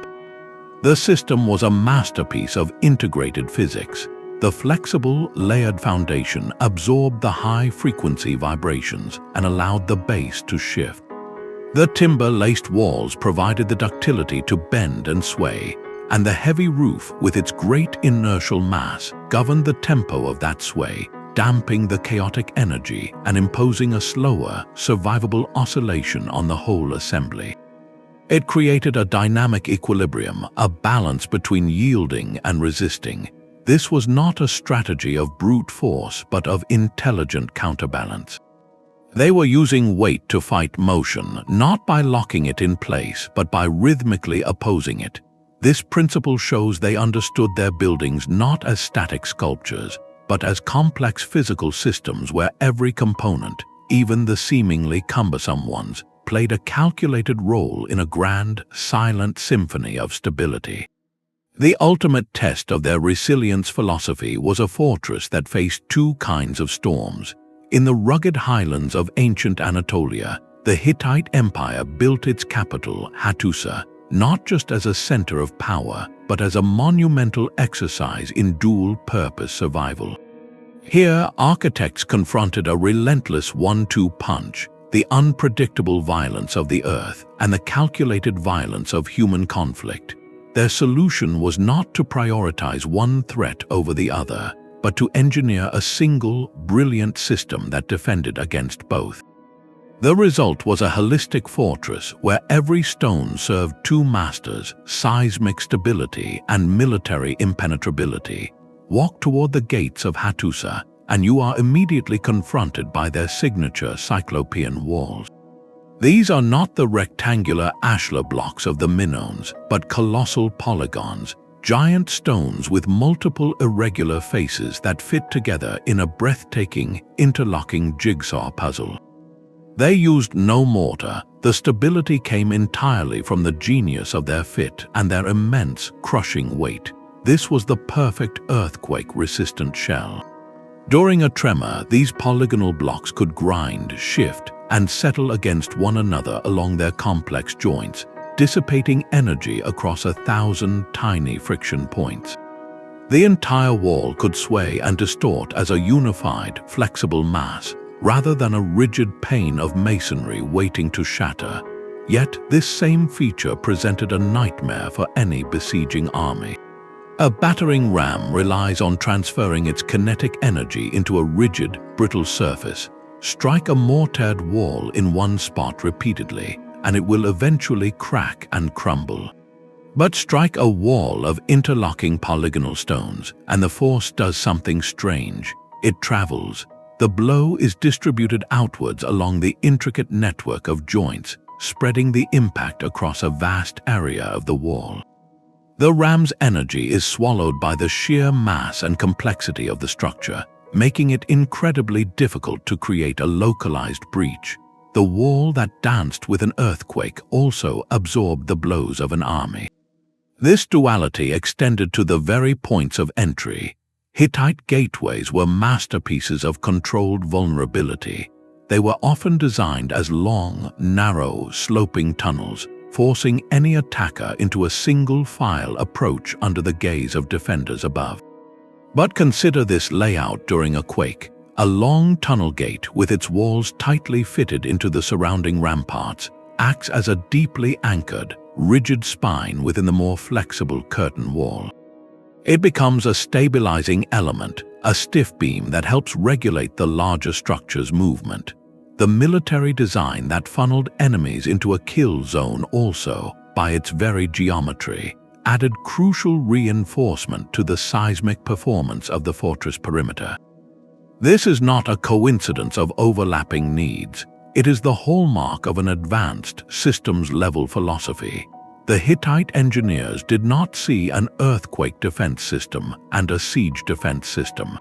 The system was a masterpiece of integrated physics. The flexible, layered foundation absorbed the high-frequency vibrations and allowed the base to shift. The timber-laced walls provided the ductility to bend and sway, and the heavy roof, with its great inertial mass, governed the tempo of that sway, damping the chaotic energy and imposing a slower, survivable oscillation on the whole assembly. It created a dynamic equilibrium, a balance between yielding and resisting. This was not a strategy of brute force, but of intelligent counterbalance. They were using weight to fight motion, not by locking it in place, but by rhythmically opposing it. This principle shows they understood their buildings not as static sculptures, but as complex physical systems where every component, even the seemingly cumbersome ones, played a calculated role in a grand, silent symphony of stability. The ultimate test of their resilience philosophy was a fortress that faced two kinds of storms. In the rugged highlands of ancient Anatolia, the Hittite Empire built its capital, Hattusa, not just as a center of power, but as a monumental exercise in dual-purpose survival. Here, architects confronted a relentless one-two punch, the unpredictable violence of the earth and the calculated violence of human conflict. Their solution was not to prioritize one threat over the other, but to engineer a single, brilliant system that defended against both. The result was a holistic fortress where every stone served two masters, seismic stability and military impenetrability. Walk toward the gates of Hattusa, and you are immediately confronted by their signature cyclopean walls. These are not the rectangular ashlar blocks of the Minoans, but colossal polygons, giant stones with multiple irregular faces that fit together in a breathtaking, interlocking jigsaw puzzle. They used no mortar. The stability came entirely from the genius of their fit and their immense, crushing weight. This was the perfect earthquake-resistant shell. During a tremor, these polygonal blocks could grind, shift, and settle against one another along their complex joints, dissipating energy across 1,000 tiny friction points. The entire wall could sway and distort as a unified, flexible mass, rather than a rigid pane of masonry waiting to shatter. Yet this same feature presented a nightmare for any besieging army. A battering ram relies on transferring its kinetic energy into a rigid, brittle surface. Strike a mortared wall in one spot repeatedly, and it will eventually crack and crumble. But strike a wall of interlocking polygonal stones, and the force does something strange. It travels. The blow is distributed outwards along the intricate network of joints, spreading the impact across a vast area of the wall. The ram's energy is swallowed by the sheer mass and complexity of the structure, making it incredibly difficult to create a localized breach. The wall that danced with an earthquake also absorbed the blows of an army. This duality extended to the very points of entry. Hittite gateways were masterpieces of controlled vulnerability. They were often designed as long, narrow, sloping tunnels, forcing any attacker into a single-file approach under the gaze of defenders above. But consider this layout during a quake. A long tunnel gate with its walls tightly fitted into the surrounding ramparts acts as a deeply anchored, rigid spine within the more flexible curtain wall. It becomes a stabilizing element, a stiff beam that helps regulate the larger structure's movement. The military design that funneled enemies into a kill zone also, by its very geometry, added crucial reinforcement to the seismic performance of the fortress perimeter. This is not a coincidence of overlapping needs. It is the hallmark of an advanced, systems-level philosophy. The Hittite engineers did not see an earthquake defense system and a siege defense system.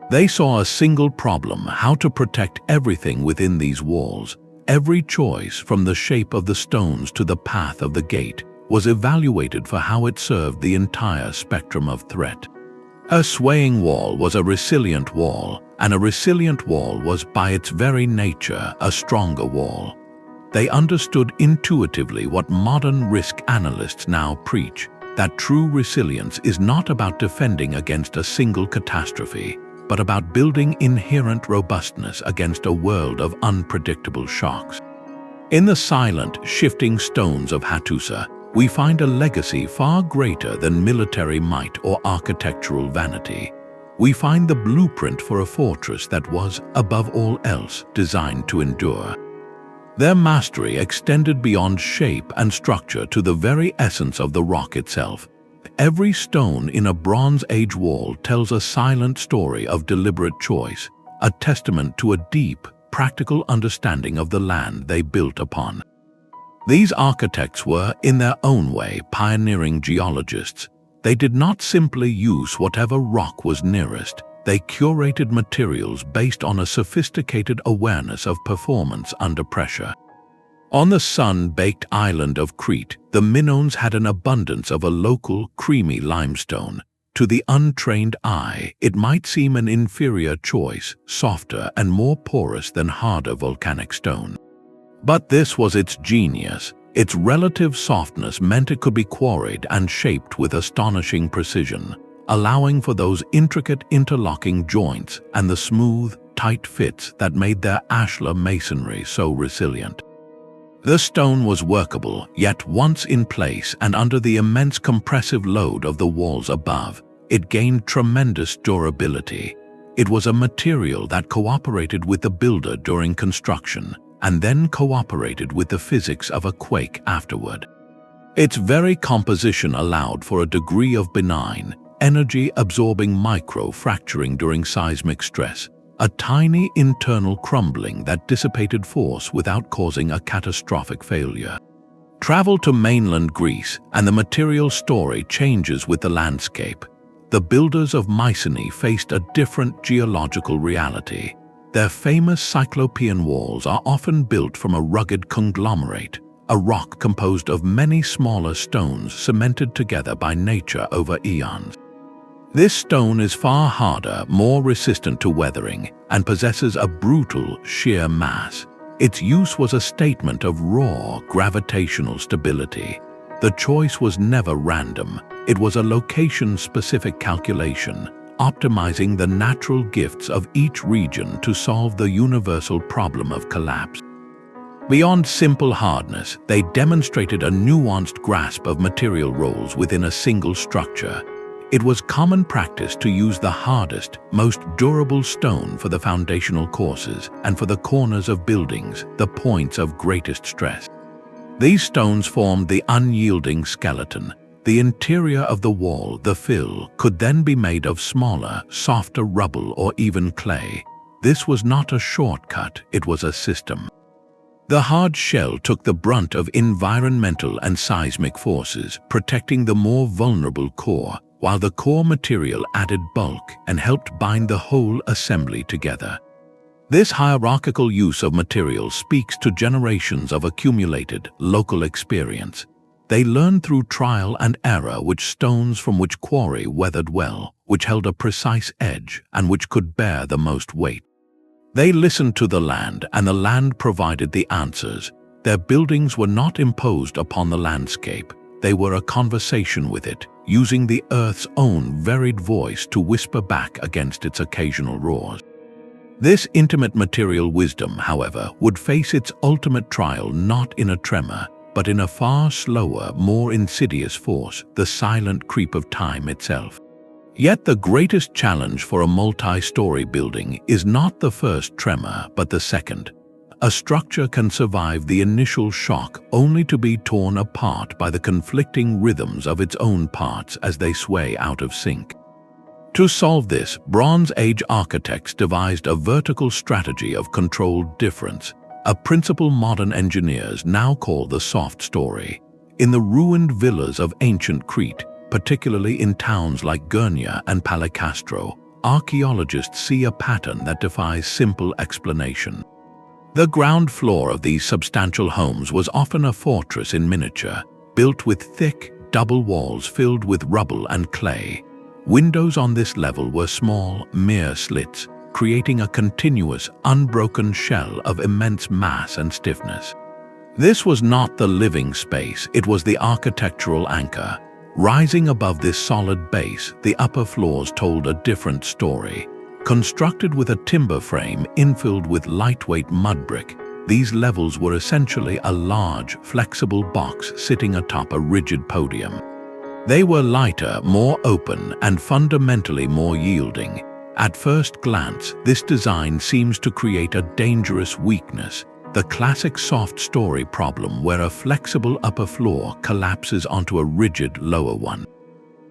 They saw a single problem: how to protect everything within these walls. Every choice, from the shape of the stones to the path of the gate, was evaluated for how it served the entire spectrum of threat. A swaying wall was a resilient wall, and a resilient wall was, by its very nature, a stronger wall. They understood intuitively what modern risk analysts now preach, that true resilience is not about defending against a single catastrophe, but about building inherent robustness against a world of unpredictable shocks. In the silent, shifting stones of Hattusa, we find a legacy far greater than military might or architectural vanity. We find the blueprint for a fortress that was, above all else, designed to endure. Their mastery extended beyond shape and structure to the very essence of the rock itself. Every stone in a Bronze Age wall tells a silent story of deliberate choice, a testament to a deep, practical understanding of the land they built upon. These architects were, in their own way, pioneering geologists. They did not simply use whatever rock was nearest. They curated materials based on a sophisticated awareness of performance under pressure. On the sun-baked island of Crete, the Minoans had an abundance of a local, creamy limestone. To the untrained eye, it might seem an inferior choice, softer and more porous than harder volcanic stone. But this was its genius. Its relative softness meant it could be quarried and shaped with astonishing precision, allowing for those intricate interlocking joints and the smooth, tight fits that made their ashlar masonry so resilient. The stone was workable, yet once in place and under the immense compressive load of the walls above, it gained tremendous durability. It was a material that cooperated with the builder during construction, and then cooperated with the physics of a quake afterward. Its very composition allowed for a degree of benign, energy-absorbing micro-fracturing during seismic stress, a tiny internal crumbling that dissipated force without causing a catastrophic failure. Travel to mainland Greece, and the material story changes with the landscape. The builders of Mycenae faced a different geological reality. Their famous Cyclopean walls are often built from a rugged conglomerate, a rock composed of many smaller stones cemented together by nature over eons. This stone is far harder, more resistant to weathering, and possesses a brutal, sheer mass. Its use was a statement of raw, gravitational stability. The choice was never random. It was a location-specific calculation, optimizing the natural gifts of each region to solve the universal problem of collapse. Beyond simple hardness, they demonstrated a nuanced grasp of material roles within a single structure. It was common practice to use the hardest, most durable stone for the foundational courses and for the corners of buildings, the points of greatest stress. These stones formed the unyielding skeleton. The interior of the wall, the fill, could then be made of smaller, softer rubble or even clay. This was not a shortcut, it was a system. The hard shell took the brunt of environmental and seismic forces, protecting the more vulnerable core, while the core material added bulk and helped bind the whole assembly together. This hierarchical use of materials speaks to generations of accumulated local experience. They learned through trial and error which stones from which quarry weathered well, which held a precise edge, and which could bear the most weight. They listened to the land, and the land provided the answers. Their buildings were not imposed upon the landscape. They were a conversation with it, using the earth's own varied voice to whisper back against its occasional roars. This intimate material wisdom, however, would face its ultimate trial not in a tremor, but in a far slower, more insidious force, the silent creep of time itself. Yet the greatest challenge for a multi-story building is not the first tremor, but the second. A structure can survive the initial shock only to be torn apart by the conflicting rhythms of its own parts as they sway out of sync. To solve this, Bronze Age architects devised a vertical strategy of controlled difference, a principle modern engineers now call the soft story. In the ruined villas of ancient Crete, particularly in towns like Gurnia and Palicastro, archaeologists see a pattern that defies simple explanation. The ground floor of these substantial homes was often a fortress in miniature, built with thick, double walls filled with rubble and clay. Windows on this level were small, mere slits, creating a continuous, unbroken shell of immense mass and stiffness. This was not the living space, it was the architectural anchor. Rising above this solid base, the upper floors told a different story. Constructed with a timber frame infilled with lightweight mud brick, these levels were essentially a large, flexible box sitting atop a rigid podium. They were lighter, more open, and fundamentally more yielding. At first glance, this design seems to create a dangerous weakness, the classic soft story problem where a flexible upper floor collapses onto a rigid lower one.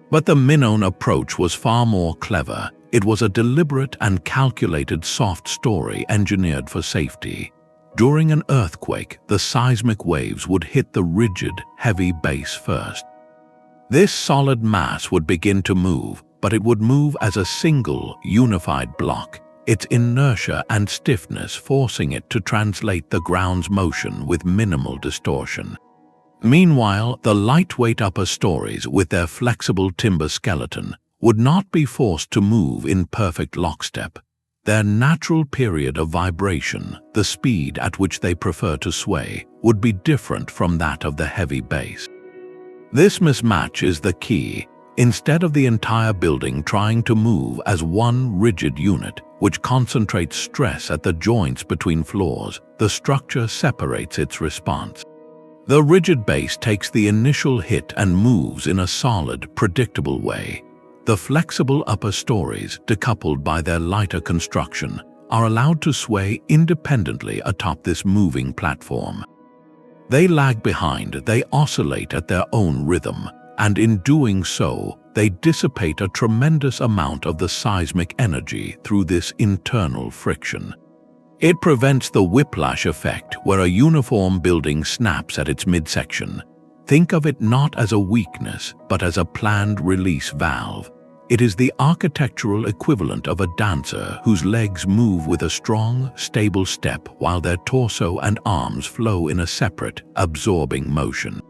But the Minoan approach was far more clever. It was a deliberate and calculated soft story engineered for safety. During an earthquake, the seismic waves would hit the rigid, heavy base first. This solid mass would begin to move, but it would move as a single, unified block, its inertia and stiffness forcing it to translate the ground's motion with minimal distortion. Meanwhile, the lightweight upper stories, with their flexible timber skeleton, would not be forced to move in perfect lockstep. Their natural period of vibration, the speed at which they prefer to sway, would be different from that of the heavy base. This mismatch is the key. Instead of the entire building trying to move as one rigid unit, which concentrates stress at the joints between floors, the structure separates its response. The rigid base takes the initial hit and moves in a solid, predictable way. The flexible upper stories, decoupled by their lighter construction, are allowed to sway independently atop this moving platform. They lag behind, they oscillate at their own rhythm, and in doing so, they dissipate a tremendous amount of the seismic energy through this internal friction. It prevents the whiplash effect where a uniform building snaps at its midsection. Think of it not as a weakness, but as a planned release valve. It is the architectural equivalent of a dancer whose legs move with a strong, stable step while their torso and arms flow in a separate, absorbing motion.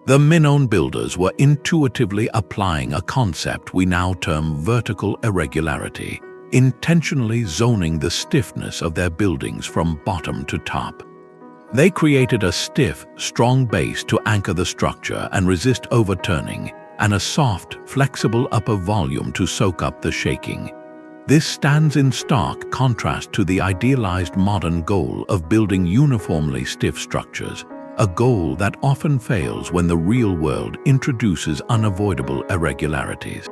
The Minoan builders were intuitively applying a concept we now term vertical irregularity, intentionally zoning the stiffness of their buildings from bottom to top. They created a stiff, strong base to anchor the structure and resist overturning, and a soft, flexible upper volume to soak up the shaking. This stands in stark contrast to the idealized modern goal of building uniformly stiff structures, a goal that often fails when the real world introduces unavoidable irregularities.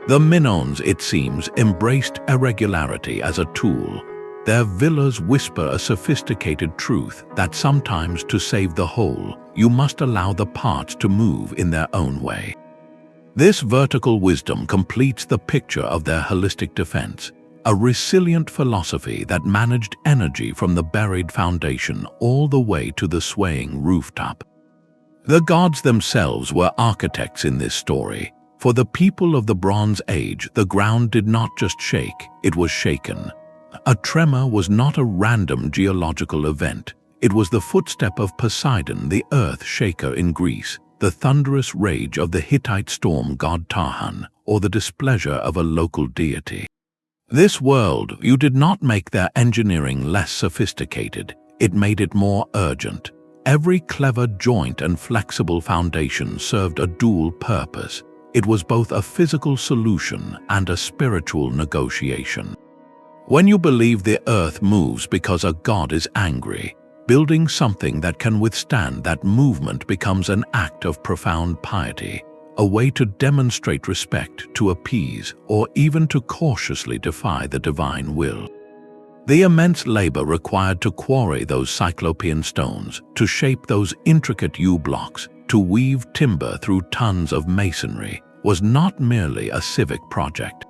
The Minoans, it seems, embraced irregularity as a tool. Their villas whisper a sophisticated truth that sometimes, to save the whole, you must allow the parts to move in their own way. This vertical wisdom completes the picture of their holistic defense, a resilient philosophy that managed energy from the buried foundation all the way to the swaying rooftop. The gods themselves were architects in this story. For the people of the Bronze Age, the ground did not just shake, it was shaken. A tremor was not a random geological event. It was the footstep of Poseidon, the earth shaker in Greece, the thunderous rage of the Hittite storm god Tahan, or the displeasure of a local deity. This world, you did not make their engineering less sophisticated, it made it more urgent. Every clever joint and flexible foundation served a dual purpose. It was both a physical solution and a spiritual negotiation. When you believe the earth moves because a god is angry, building something that can withstand that movement becomes an act of profound piety, a way to demonstrate respect, to appease, or even to cautiously defy the divine will. The immense labor required to quarry those cyclopean stones, to shape those intricate U-blocks, to weave timber through tons of masonry, was not merely a civic project.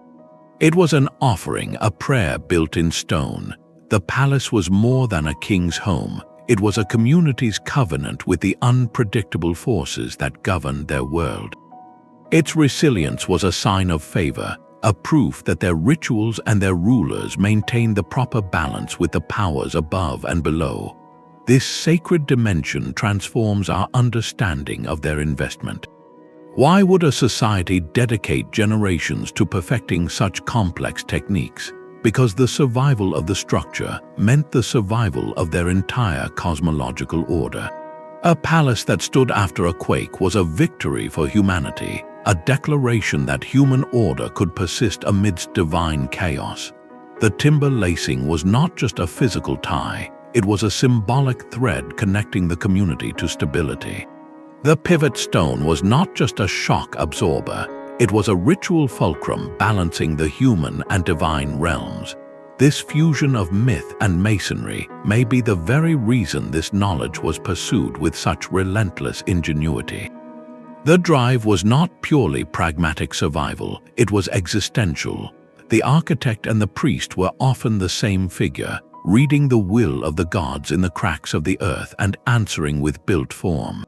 It was an offering, a prayer built in stone. The palace was more than a king's home. It was a community's covenant with the unpredictable forces that governed their world. Its resilience was a sign of favor, a proof that their rituals and their rulers maintained the proper balance with the powers above and below. This sacred dimension transforms our understanding of their investment. Why would a society dedicate generations to perfecting such complex techniques? Because the survival of the structure meant the survival of their entire cosmological order. A palace that stood after a quake was a victory for humanity, a declaration that human order could persist amidst divine chaos. The timber lacing was not just a physical tie, it was a symbolic thread connecting the community to stability. The pivot stone was not just a shock absorber, it was a ritual fulcrum balancing the human and divine realms. This fusion of myth and masonry may be the very reason this knowledge was pursued with such relentless ingenuity. The drive was not purely pragmatic survival, it was existential. The architect and the priest were often the same figure, reading the will of the gods in the cracks of the earth and answering with built form.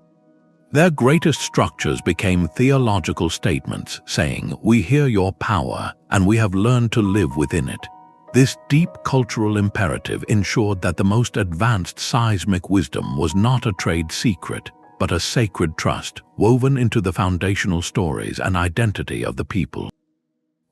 Their greatest structures became theological statements saying, "We hear your power, and we have learned to live within it." This deep cultural imperative ensured that the most advanced seismic wisdom was not a trade secret, but a sacred trust woven into the foundational stories and identity of the people.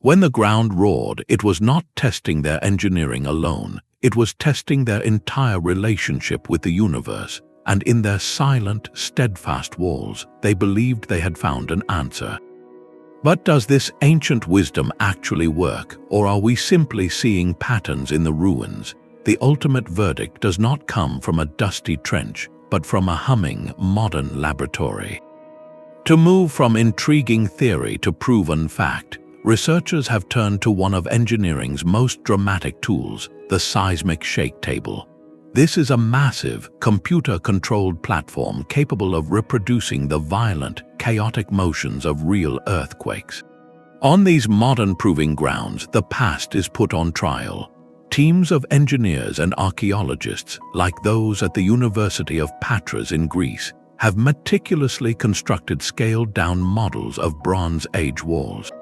When the ground roared, it was not testing their engineering alone, it was testing their entire relationship with the universe, and in their silent, steadfast walls, they believed they had found an answer. But does this ancient wisdom actually work, or are we simply seeing patterns in the ruins? The ultimate verdict does not come from a dusty trench, but from a humming, modern laboratory. To move from intriguing theory to proven fact, researchers have turned to one of engineering's most dramatic tools, the seismic shake table. This is a massive, computer-controlled platform capable of reproducing the violent, chaotic motions of real earthquakes. On these modern proving grounds, the past is put on trial. Teams of engineers and archaeologists, like those at the University of Patras in Greece, have meticulously constructed scaled-down models of Bronze Age walls.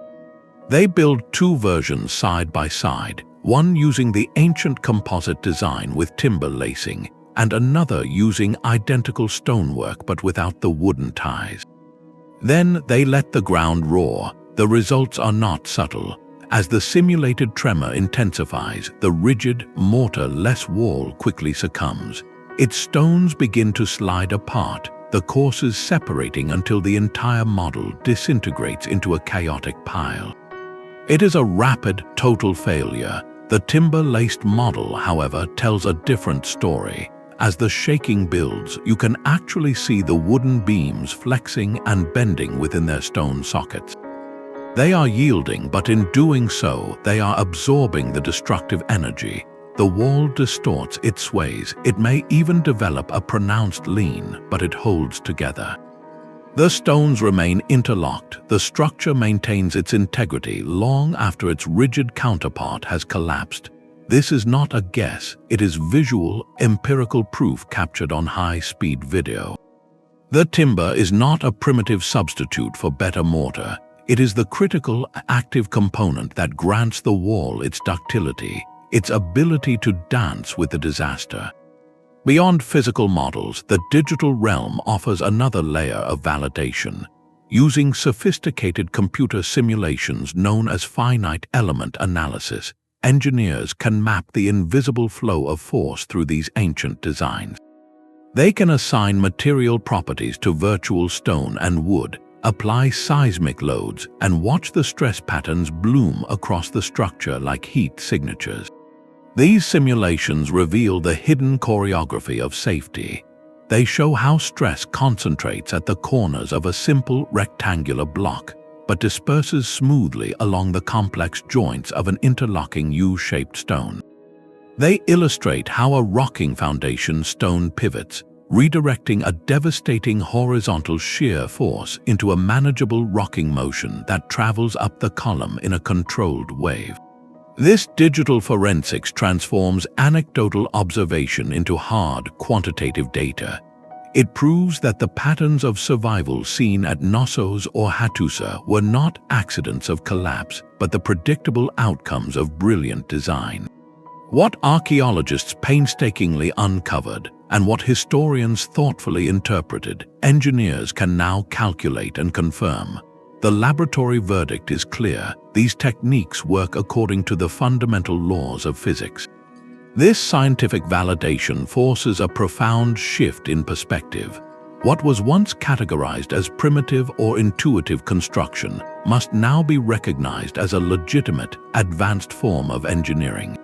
They build two versions side by side, one using the ancient composite design with timber lacing, and another using identical stonework but without the wooden ties. Then they let the ground roar. The results are not subtle. As the simulated tremor intensifies, the rigid, mortar-less wall quickly succumbs. Its stones begin to slide apart, the courses separating until the entire model disintegrates into a chaotic pile. It is a rapid, total failure. The timber-laced model, however, tells a different story. As the shaking builds, you can actually see the wooden beams flexing and bending within their stone sockets. They are yielding, but in doing so, they are absorbing the destructive energy. The wall distorts, it sways, it may even develop a pronounced lean, but it holds together. The stones remain interlocked. The structure maintains its integrity long after its rigid counterpart has collapsed. This is not a guess, it is visual, empirical proof captured on high-speed video. The timber is not a primitive substitute for better mortar. It is the critical, active component that grants the wall its ductility, its ability to dance with the disaster. Beyond physical models, the digital realm offers another layer of validation. Using sophisticated computer simulations known as finite element analysis, engineers can map the invisible flow of force through these ancient designs. They can assign material properties to virtual stone and wood, apply seismic loads, and watch the stress patterns bloom across the structure like heat signatures. These simulations reveal the hidden choreography of safety. They show how stress concentrates at the corners of a simple rectangular block, but disperses smoothly along the complex joints of an interlocking U-shaped stone. They illustrate how a rocking foundation stone pivots, redirecting a devastating horizontal shear force into a manageable rocking motion that travels up the column in a controlled wave. This digital forensics transforms anecdotal observation into hard, quantitative data. It proves that the patterns of survival seen at Knossos or Hattusa were not accidents of collapse, but the predictable outcomes of brilliant design. What archaeologists painstakingly uncovered, and what historians thoughtfully interpreted, engineers can now calculate and confirm. The laboratory verdict is clear: these techniques work according to the fundamental laws of physics. This scientific validation forces a profound shift in perspective. What was once categorized as primitive or intuitive construction must now be recognized as a legitimate, advanced form of engineering.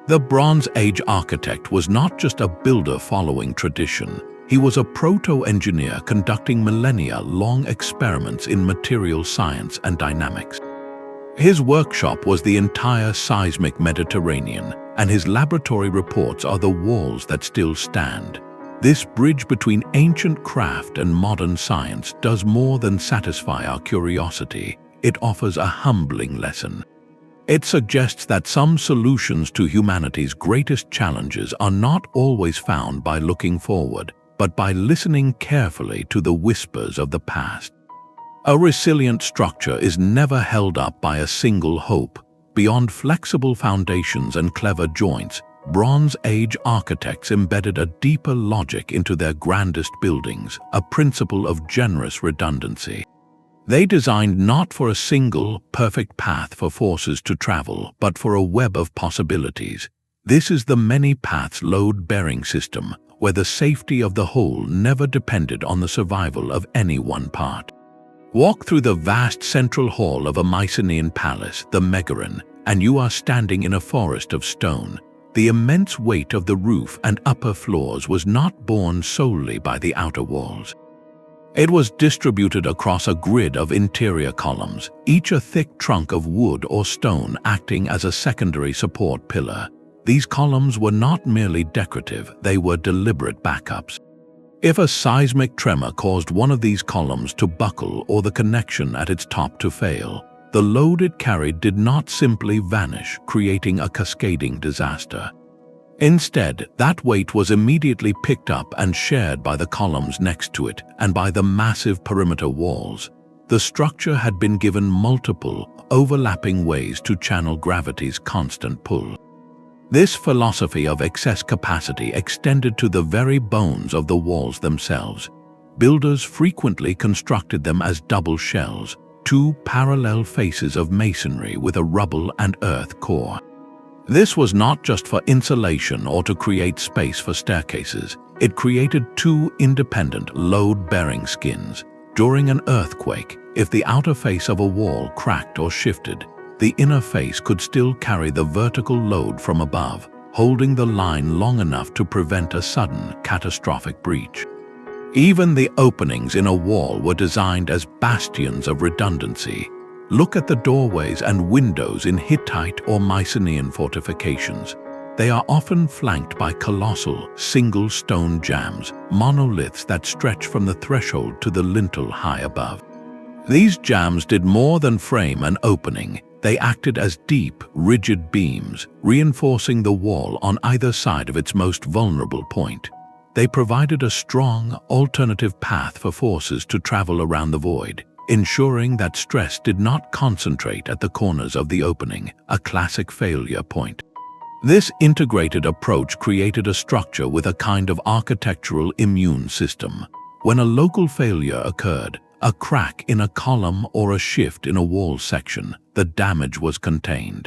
The Bronze Age architect was not just a builder following tradition. He was a proto-engineer conducting millennia-long experiments in material science and dynamics. His workshop was the entire seismic Mediterranean, and his laboratory reports are the walls that still stand. This bridge between ancient craft and modern science does more than satisfy our curiosity. It offers a humbling lesson. It suggests that some solutions to humanity's greatest challenges are not always found by looking forward, but by listening carefully to the whispers of the past. A resilient structure is never held up by a single hope. Beyond flexible foundations and clever joints, Bronze Age architects embedded a deeper logic into their grandest buildings, a principle of generous redundancy. They designed not for a single, perfect path for forces to travel, but for a web of possibilities. This is the many-paths load-bearing system, where the safety of the whole never depended on the survival of any one part. Walk through the vast central hall of a Mycenaean palace, the Megaron, and you are standing in a forest of stone. The immense weight of the roof and upper floors was not borne solely by the outer walls. It was distributed across a grid of interior columns, each a thick trunk of wood or stone acting as a secondary support pillar. These columns were not merely decorative, they were deliberate backups. If a seismic tremor caused one of these columns to buckle or the connection at its top to fail, the load it carried did not simply vanish, creating a cascading disaster. Instead, that weight was immediately picked up and shared by the columns next to it and by the massive perimeter walls. The structure had been given multiple, overlapping ways to channel gravity's constant pull. This philosophy of excess capacity extended to the very bones of the walls themselves. Builders frequently constructed them as double shells, two parallel faces of masonry with a rubble and earth core. This was not just for insulation or to create space for staircases. It created two independent, load-bearing skins. During an earthquake, if the outer face of a wall cracked or shifted, the inner face could still carry the vertical load from above, holding the line long enough to prevent a sudden, catastrophic breach. Even the openings in a wall were designed as bastions of redundancy. Look at the doorways and windows in Hittite or Mycenaean fortifications. They are often flanked by colossal, single stone jambs, monoliths that stretch from the threshold to the lintel high above. These jambs did more than frame an opening. They acted as deep, rigid beams, reinforcing the wall on either side of its most vulnerable point. They provided a strong, alternative path for forces to travel around the void, ensuring that stress did not concentrate at the corners of the opening, a classic failure point. This integrated approach created a structure with a kind of architectural immune system. When a local failure occurred, a crack in a column or a shift in a wall section, the damage was contained.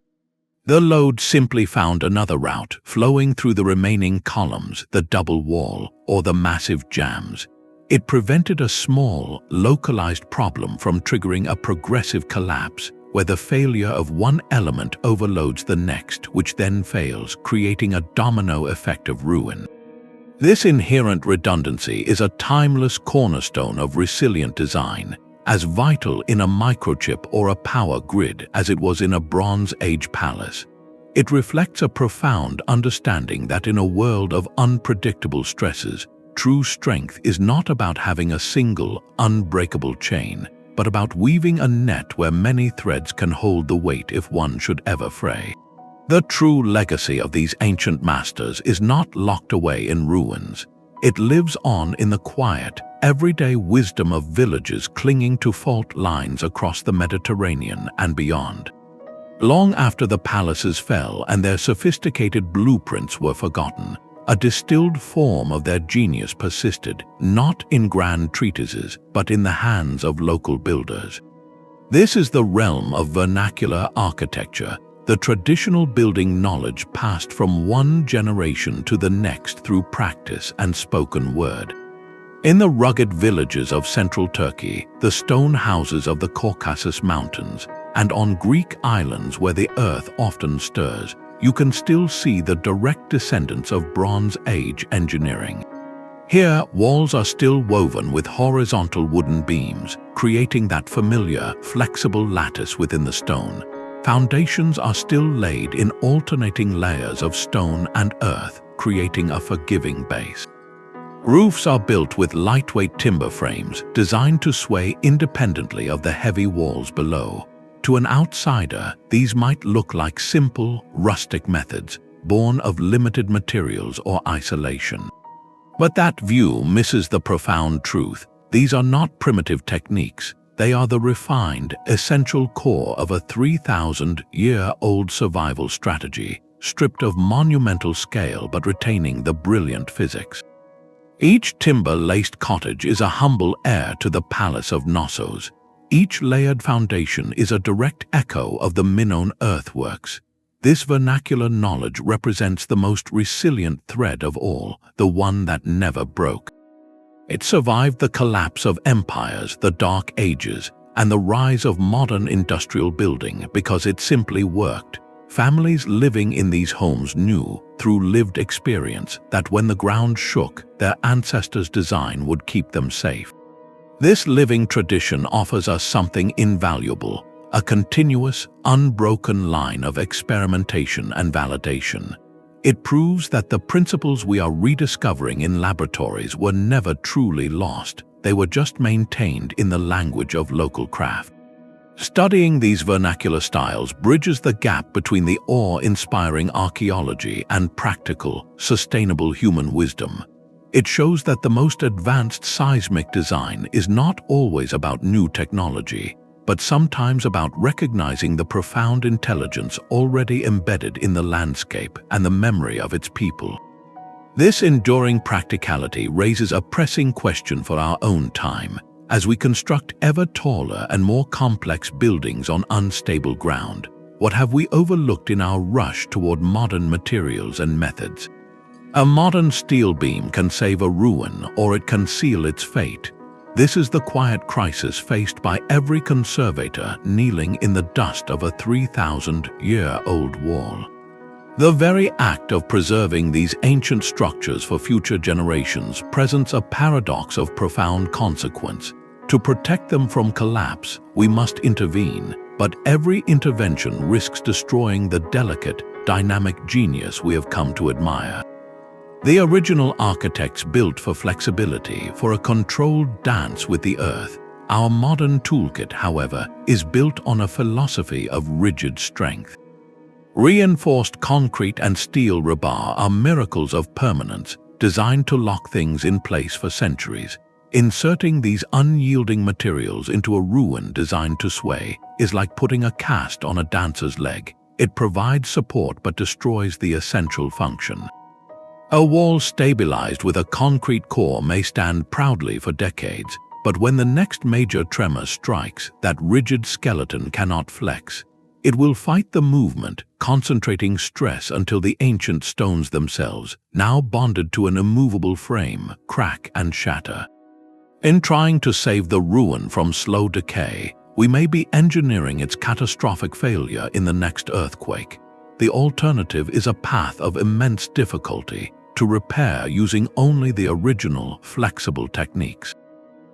The load simply found another route, flowing through the remaining columns, the double wall, or the massive jambs. It prevented a small, localized problem from triggering a progressive collapse, where the failure of one element overloads the next, which then fails, creating a domino effect of ruin. This inherent redundancy is a timeless cornerstone of resilient design, as vital in a microchip or a power grid as it was in a Bronze Age palace. It reflects a profound understanding that in a world of unpredictable stresses, true strength is not about having a single, unbreakable chain, but about weaving a net where many threads can hold the weight if one should ever fray. The true legacy of these ancient masters is not locked away in ruins. It lives on in the quiet, everyday wisdom of villages clinging to fault lines across the Mediterranean and beyond. Long after the palaces fell and their sophisticated blueprints were forgotten, a distilled form of their genius persisted, not in grand treatises, but in the hands of local builders. This is the realm of vernacular architecture, the traditional building knowledge passed from one generation to the next through practice and spoken word. In the rugged villages of central Turkey, the stone houses of the Caucasus Mountains, and on Greek islands where the earth often stirs, you can still see the direct descendants of Bronze Age engineering. Here, walls are still woven with horizontal wooden beams, creating that familiar, flexible lattice within the stone. Foundations are still laid in alternating layers of stone and earth, creating a forgiving base. Roofs are built with lightweight timber frames designed to sway independently of the heavy walls below. To an outsider, these might look like simple, rustic methods, born of limited materials or isolation. But that view misses the profound truth. These are not primitive techniques. They are the refined, essential core of a 3,000-year-old survival strategy, stripped of monumental scale but retaining the brilliant physics. Each timber-laced cottage is a humble heir to the Palace of Knossos. Each layered foundation is a direct echo of the Minoan earthworks. This vernacular knowledge represents the most resilient thread of all, the one that never broke. It survived the collapse of empires, the Dark Ages, and the rise of modern industrial building because it simply worked. Families living in these homes knew, through lived experience, that when the ground shook, their ancestors' design would keep them safe. This living tradition offers us something invaluable, a continuous, unbroken line of experimentation and validation. It proves that the principles we are rediscovering in laboratories were never truly lost. They were just maintained in the language of local craft. Studying these vernacular styles bridges the gap between the awe-inspiring archaeology and practical, sustainable human wisdom. It shows that the most advanced seismic design is not always about new technology, but sometimes about recognizing the profound intelligence already embedded in the landscape and the memory of its people. This enduring practicality raises a pressing question for our own time, as we construct ever taller and more complex buildings on unstable ground. What have we overlooked in our rush toward modern materials and methods? A modern steel beam can save a ruin, or it can seal its fate. This is the quiet crisis faced by every conservator kneeling in the dust of a 3,000-year-old wall. The very act of preserving these ancient structures for future generations presents a paradox of profound consequence. To protect them from collapse, we must intervene, but every intervention risks destroying the delicate, dynamic genius we have come to admire. The original architects built for flexibility, for a controlled dance with the earth. Our modern toolkit, however, is built on a philosophy of rigid strength. Reinforced concrete and steel rebar are miracles of permanence, designed to lock things in place for centuries. Inserting these unyielding materials into a ruin designed to sway is like putting a cast on a dancer's leg. It provides support but destroys the essential function. A wall stabilized with a concrete core may stand proudly for decades, but when the next major tremor strikes, that rigid skeleton cannot flex. It will fight the movement, concentrating stress until the ancient stones themselves, now bonded to an immovable frame, crack and shatter. In trying to save the ruin from slow decay, we may be engineering its catastrophic failure in the next earthquake. The alternative is a path of immense difficulty, to repair using only the original, flexible techniques.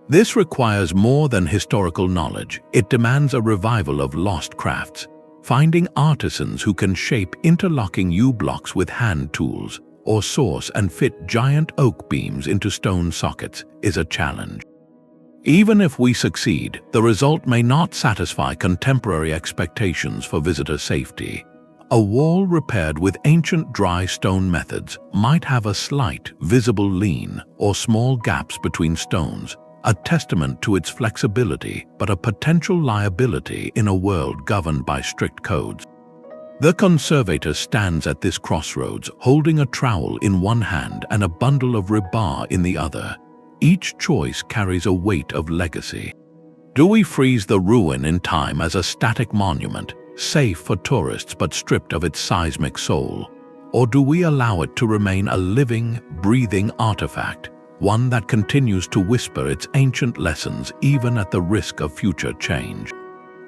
This requires more than historical knowledge. It demands a revival of lost crafts. Finding artisans who can shape interlocking U-blocks with hand tools, or source and fit giant oak beams into stone sockets, is a challenge. Even if we succeed, the result may not satisfy contemporary expectations for visitor safety. A wall repaired with ancient dry stone methods might have a slight, visible lean or small gaps between stones, a testament to its flexibility but a potential liability in a world governed by strict codes. The conservator stands at this crossroads, holding a trowel in one hand and a bundle of rebar in the other. Each choice carries a weight of legacy. Do we freeze the ruin in time as a static monument, safe for tourists but stripped of its seismic soul? Or do we allow it to remain a living, breathing artifact, one that continues to whisper its ancient lessons even at the risk of future change?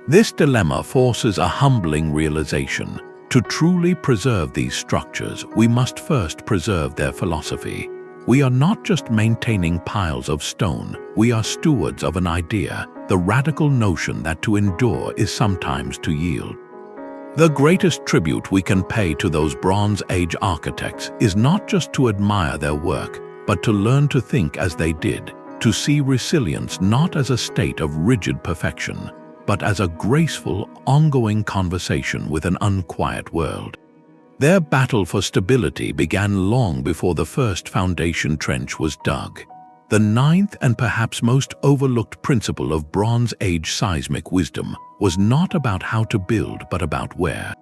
This dilemma forces a humbling realization. To truly preserve these structures, we must first preserve their philosophy. We are not just maintaining piles of stone, we are stewards of an idea, the radical notion that to endure is sometimes to yield. The greatest tribute we can pay to those Bronze Age architects is not just to admire their work, but to learn to think as they did, to see resilience not as a state of rigid perfection, but as a graceful, ongoing conversation with an unquiet world. Their battle for stability began long before the first foundation trench was dug. The ninth and perhaps most overlooked principle of Bronze Age seismic wisdom was not about how to build but about where.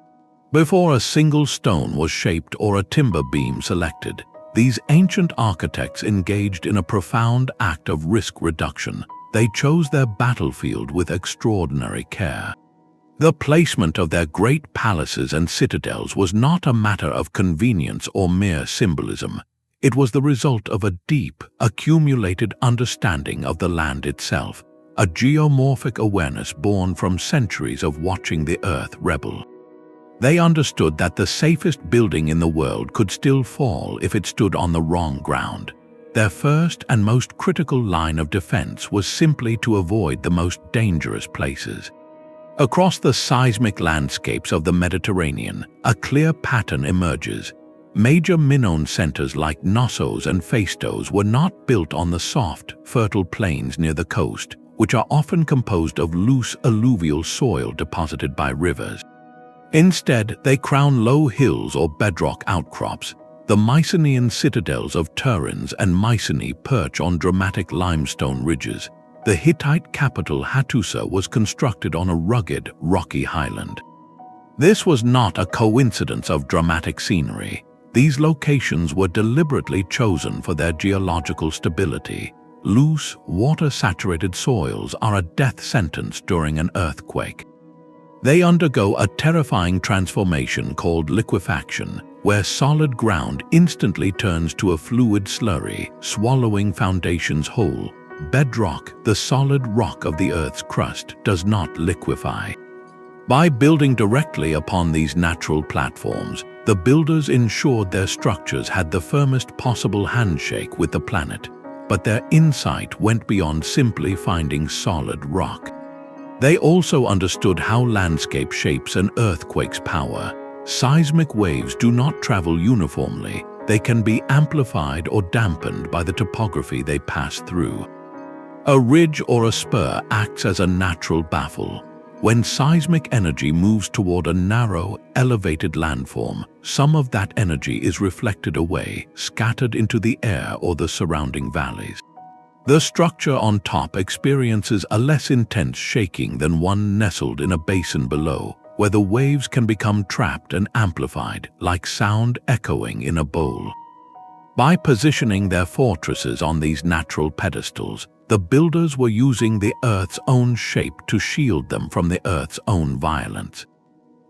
Before a single stone was shaped or a timber beam selected, these ancient architects engaged in a profound act of risk reduction. They chose their battlefield with extraordinary care. The placement of their great palaces and citadels was not a matter of convenience or mere symbolism. It was the result of a deep, accumulated understanding of the land itself, a geomorphic awareness born from centuries of watching the earth rebel. They understood that the safest building in the world could still fall if it stood on the wrong ground. Their first and most critical line of defense was simply to avoid the most dangerous places. Across the seismic landscapes of the Mediterranean, a clear pattern emerges. Major Minoan centers like Knossos and Phaistos were not built on the soft, fertile plains near the coast, which are often composed of loose alluvial soil deposited by rivers. Instead, they crown low hills or bedrock outcrops. The Mycenaean citadels of Tiryns and Mycenae perch on dramatic limestone ridges. The Hittite capital Hattusa was constructed on a rugged, rocky highland. This was not a coincidence of dramatic scenery. These locations were deliberately chosen for their geological stability. Loose, water-saturated soils are a death sentence during an earthquake. They undergo a terrifying transformation called liquefaction, where solid ground instantly turns to a fluid slurry, swallowing foundations whole. Bedrock, the solid rock of the Earth's crust, does not liquefy. By building directly upon these natural platforms, the builders ensured their structures had the firmest possible handshake with the planet, but their insight went beyond simply finding solid rock. They also understood how landscape shapes an earthquake's power. Seismic waves do not travel uniformly. They can be amplified or dampened by the topography they pass through. A ridge or a spur acts as a natural baffle. When seismic energy moves toward a narrow, elevated landform, some of that energy is reflected away, scattered into the air or the surrounding valleys. The structure on top experiences a less intense shaking than one nestled in a basin below, where the waves can become trapped and amplified, like sound echoing in a bowl. By positioning their fortresses on these natural pedestals, the builders were using the Earth's own shape to shield them from the Earth's own violence.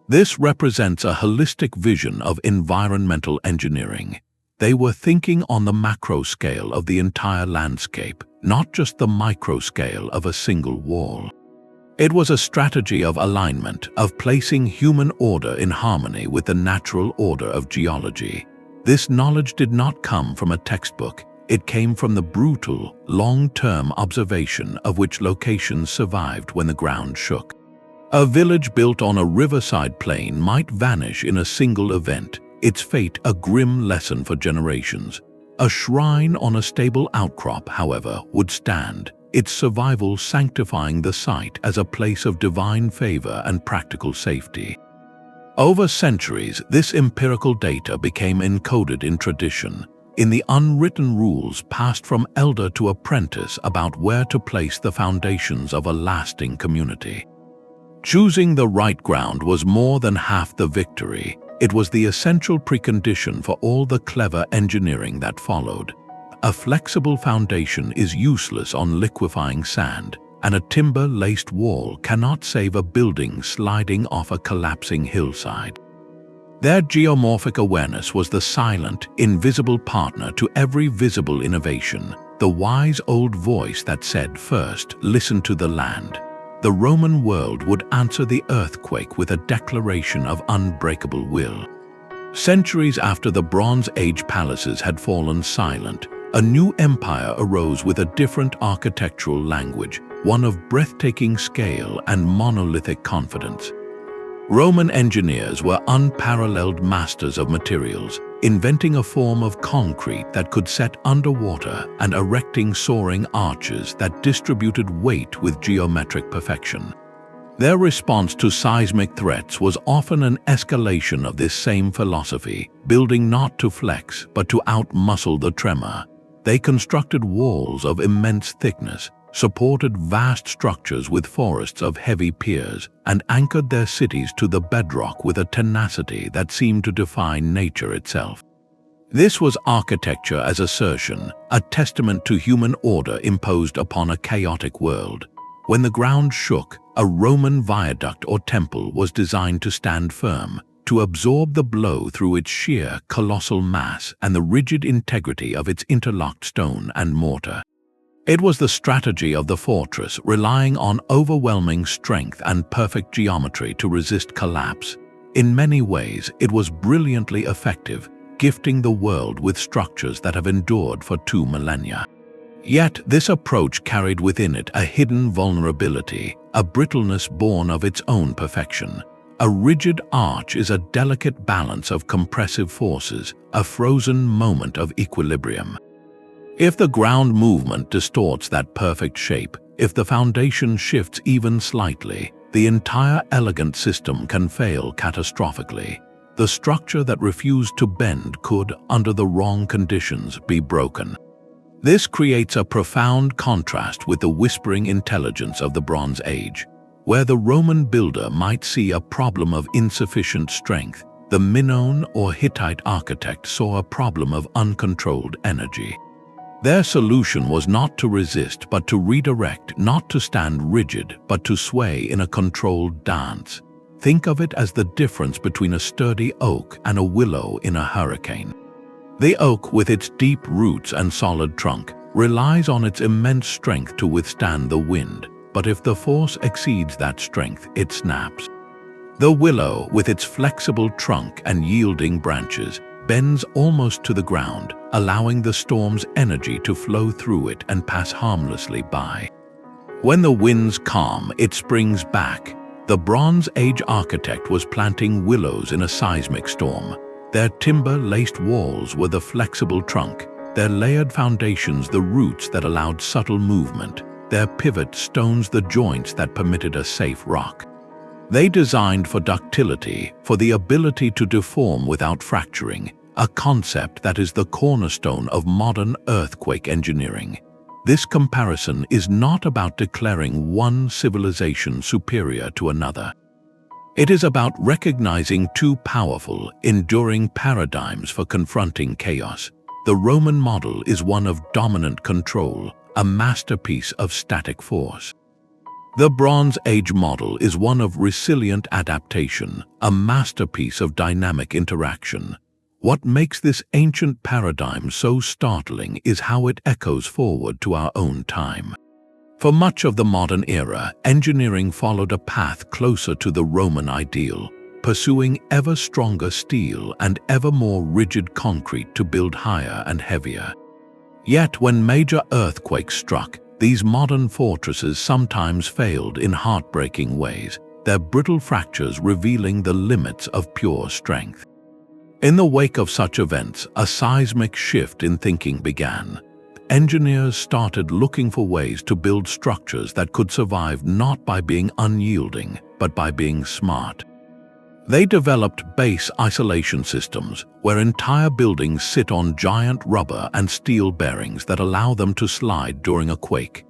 This represents a holistic vision of environmental engineering. They were thinking on the macro scale of the entire landscape, not just the micro scale of a single wall. It was a strategy of alignment, of placing human order in harmony with the natural order of geology. This knowledge did not come from a textbook. It came from the brutal, long-term observation of which locations survived when the ground shook. A village built on a riverside plain might vanish in a single event, its fate a grim lesson for generations. A shrine on a stable outcrop, however, would stand, its survival sanctifying the site as a place of divine favor and practical safety. Over centuries, this empirical data became encoded in tradition, in the unwritten rules passed from elder to apprentice about where to place the foundations of a lasting community. Choosing the right ground was more than half the victory. It was the essential precondition for all the clever engineering that followed. A flexible foundation is useless on liquefying sand, and a timber-laced wall cannot save a building sliding off a collapsing hillside. Their geomorphic awareness was the silent, invisible partner to every visible innovation, the wise old voice that said, "First, listen to the land." The Roman world would answer the earthquake with a declaration of unbreakable will. Centuries after the Bronze Age palaces had fallen silent, a new empire arose with a different architectural language, one of breathtaking scale and monolithic confidence. Roman engineers were unparalleled masters of materials, inventing a form of concrete that could set underwater and erecting soaring arches that distributed weight with geometric perfection. Their response to seismic threats was often an escalation of this same philosophy, building not to flex but to outmuscle the tremor. They constructed walls of immense thickness, supported vast structures with forests of heavy piers, and anchored their cities to the bedrock with a tenacity that seemed to defy nature itself. This was architecture as assertion, a testament to human order imposed upon a chaotic world. When the ground shook, a Roman viaduct or temple was designed to stand firm, to absorb the blow through its sheer, colossal mass and the rigid integrity of its interlocked stone and mortar. It was the strategy of the fortress, relying on overwhelming strength and perfect geometry to resist collapse. In many ways, it was brilliantly effective, gifting the world with structures that have endured for 2 millennia. Yet, this approach carried within it a hidden vulnerability, a brittleness born of its own perfection. A rigid arch is a delicate balance of compressive forces, a frozen moment of equilibrium. If the ground movement distorts that perfect shape, if the foundation shifts even slightly, the entire elegant system can fail catastrophically. The structure that refused to bend could, under the wrong conditions, be broken. This creates a profound contrast with the whispering intelligence of the Bronze Age. Where the Roman builder might see a problem of insufficient strength, the Minoan or Hittite architect saw a problem of uncontrolled energy. Their solution was not to resist but to redirect, not to stand rigid but to sway in a controlled dance. Think of it as the difference between a sturdy oak and a willow in a hurricane. The oak, with its deep roots and solid trunk, relies on its immense strength to withstand the wind, but if the force exceeds that strength, it snaps. The willow, with its flexible trunk and yielding branches, bends almost to the ground, allowing the storm's energy to flow through it and pass harmlessly by. When the winds calm, it springs back. The Bronze Age architect was planting willows in a seismic storm. Their timber-laced walls were the flexible trunk, their layered foundations the roots that allowed subtle movement, their pivot stones the joints that permitted a safe rock. They designed for ductility, for the ability to deform without fracturing, a concept that is the cornerstone of modern earthquake engineering. This comparison is not about declaring one civilization superior to another. It is about recognizing two powerful, enduring paradigms for confronting chaos. The Roman model is one of dominant control, a masterpiece of static force. The Bronze Age model is one of resilient adaptation, a masterpiece of dynamic interaction. What makes this ancient paradigm so startling is how it echoes forward to our own time. For much of the modern era, engineering followed a path closer to the Roman ideal, pursuing ever stronger steel and ever more rigid concrete to build higher and heavier. Yet when major earthquakes struck, these modern fortresses sometimes failed in heartbreaking ways, their brittle fractures revealing the limits of pure strength. In the wake of such events, a seismic shift in thinking began. Engineers started looking for ways to build structures that could survive not by being unyielding, but by being smart. They developed base isolation systems, where entire buildings sit on giant rubber and steel bearings that allow them to slide during a quake.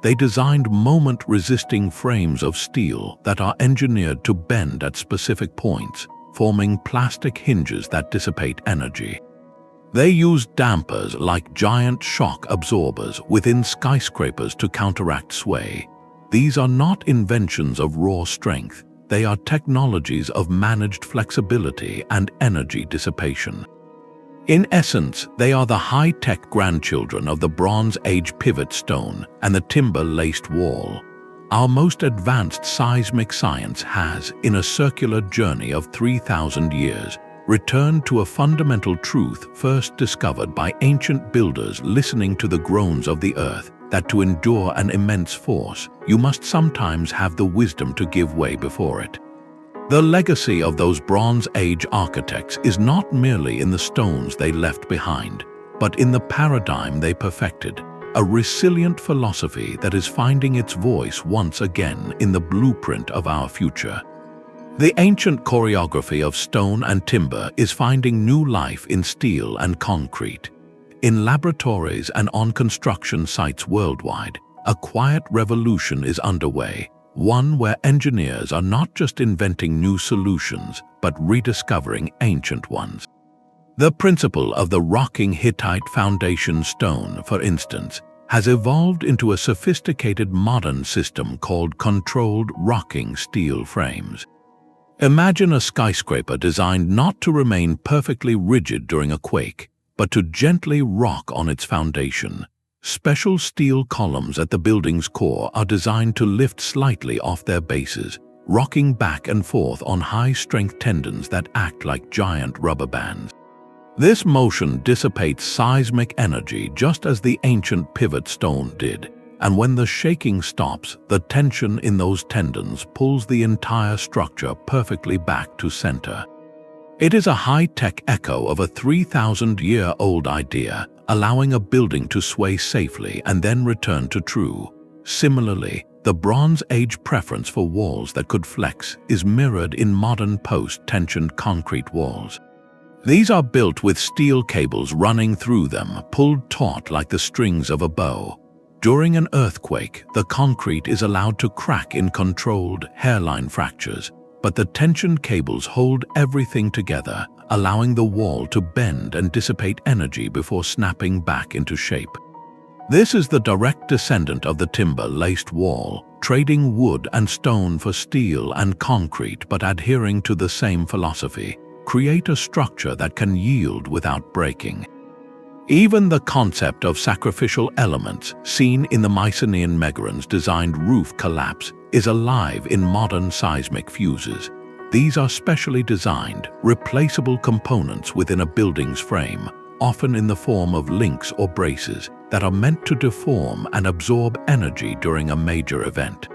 They designed moment-resisting frames of steel that are engineered to bend at specific points, forming plastic hinges that dissipate energy. They used dampers like giant shock absorbers within skyscrapers to counteract sway. These are not inventions of raw strength. They are technologies of managed flexibility and energy dissipation. In essence, they are the high-tech grandchildren of the Bronze Age pivot stone and the timber-laced wall. Our most advanced seismic science has, in a circular journey of 3,000 years, returned to a fundamental truth first discovered by ancient builders listening to the groans of the earth, that to endure an immense force, you must sometimes have the wisdom to give way before it. The legacy of those Bronze Age architects is not merely in the stones they left behind, but in the paradigm they perfected. A resilient philosophy that is finding its voice once again in the blueprint of our future. The ancient choreography of stone and timber is finding new life in steel and concrete. In laboratories and on construction sites worldwide, a quiet revolution is underway, one where engineers are not just inventing new solutions, but rediscovering ancient ones. The principle of the rocking Hittite foundation stone, for instance, has evolved into a sophisticated modern system called controlled rocking steel frames. Imagine a skyscraper designed not to remain perfectly rigid during a quake, but to gently rock on its foundation. Special steel columns at the building's core are designed to lift slightly off their bases, rocking back and forth on high-strength tendons that act like giant rubber bands. This motion dissipates seismic energy just as the ancient pivot stone did, and when the shaking stops, the tension in those tendons pulls the entire structure perfectly back to center. It is a high-tech echo of a 3,000-year-old idea, allowing a building to sway safely and then return to true. Similarly, the Bronze Age preference for walls that could flex is mirrored in modern post-tensioned concrete walls. These are built with steel cables running through them, pulled taut like the strings of a bow. During an earthquake, the concrete is allowed to crack in controlled hairline fractures, but the tensioned cables hold everything together, allowing the wall to bend and dissipate energy before snapping back into shape. This is the direct descendant of the timber-laced wall, trading wood and stone for steel and concrete but adhering to the same philosophy: create a structure that can yield without breaking. Even the concept of sacrificial elements, seen in the Mycenaean Megaron's designed roof collapse, is alive in modern seismic fuses. These are specially designed, replaceable components within a building's frame, often in the form of links or braces, that are meant to deform and absorb energy during a major event.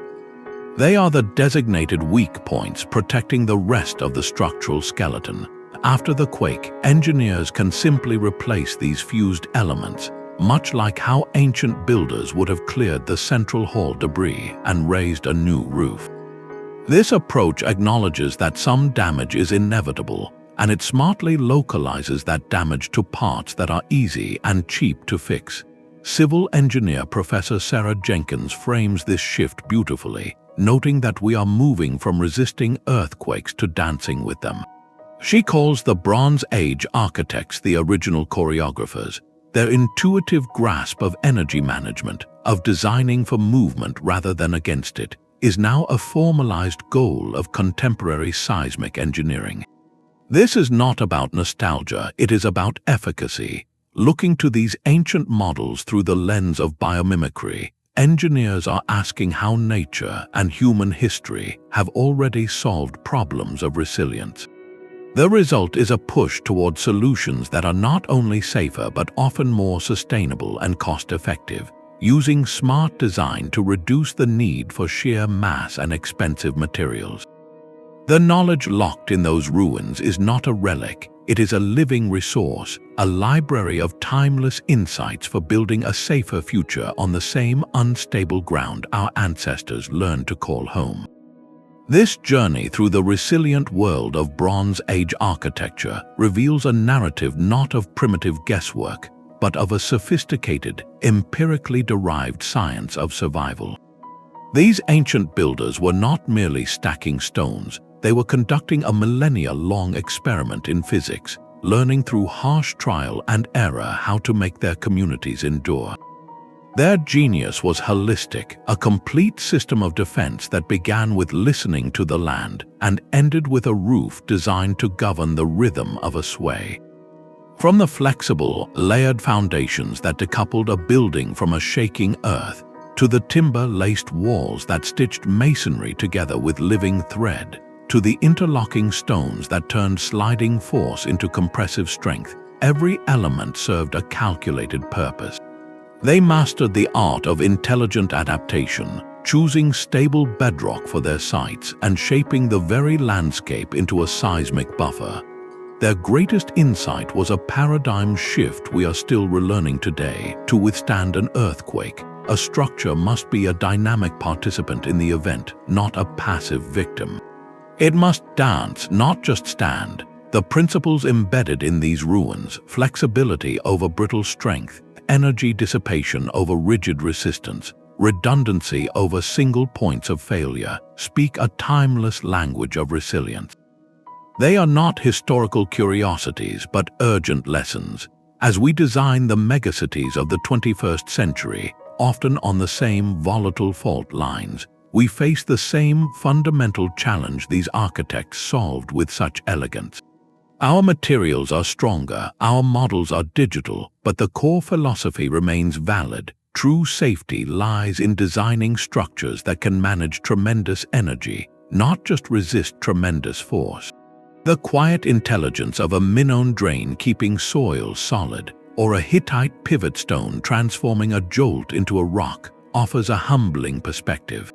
They are the designated weak points protecting the rest of the structural skeleton. After the quake, engineers can simply replace these fused elements, much like how ancient builders would have cleared the central hall debris and raised a new roof. This approach acknowledges that some damage is inevitable, and it smartly localizes that damage to parts that are easy and cheap to fix. Civil engineer Professor Sarah Jenkins frames this shift beautifully, noting that we are moving from resisting earthquakes to dancing with them. She calls the Bronze Age architects the original choreographers. Their intuitive grasp of energy management, of designing for movement rather than against it, is now a formalized goal of contemporary seismic engineering. This is not about nostalgia, it is about efficacy. Looking to these ancient models through the lens of biomimicry, engineers are asking how nature and human history have already solved problems of resilience. The result is a push toward solutions that are not only safer but often more sustainable and cost-effective, using smart design to reduce the need for sheer mass and expensive materials. The knowledge locked in those ruins is not a relic, it is a living resource, a library of timeless insights for building a safer future on the same unstable ground our ancestors learned to call home. This journey through the resilient world of Bronze Age architecture reveals a narrative not of primitive guesswork, but of a sophisticated, empirically derived science of survival. These ancient builders were not merely stacking stones, they were conducting a millennia-long experiment in physics, learning through harsh trial and error how to make their communities endure. Their genius was holistic, a complete system of defense that began with listening to the land and ended with a roof designed to govern the rhythm of a sway. From the flexible, layered foundations that decoupled a building from a shaking earth, to the timber-laced walls that stitched masonry together with living thread, to the interlocking stones that turned sliding force into compressive strength, every element served a calculated purpose. They mastered the art of intelligent adaptation, choosing stable bedrock for their sites and shaping the very landscape into a seismic buffer. Their greatest insight was a paradigm shift we are still relearning today. To withstand an earthquake, a structure must be a dynamic participant in the event, not a passive victim. It must dance, not just stand. The principles embedded in these ruins, flexibility over brittle strength, energy dissipation over rigid resistance, redundancy over single points of failure, speak a timeless language of resilience. They are not historical curiosities, but urgent lessons. As we design the megacities of the 21st century, often on the same volatile fault lines, we face the same fundamental challenge these architects solved with such elegance. Our materials are stronger, our models are digital, but the core philosophy remains valid. True safety lies in designing structures that can manage tremendous energy, not just resist tremendous force. The quiet intelligence of a Minoan drain keeping soil solid, or a Hittite pivot stone transforming a jolt into a rock, offers a humbling perspective.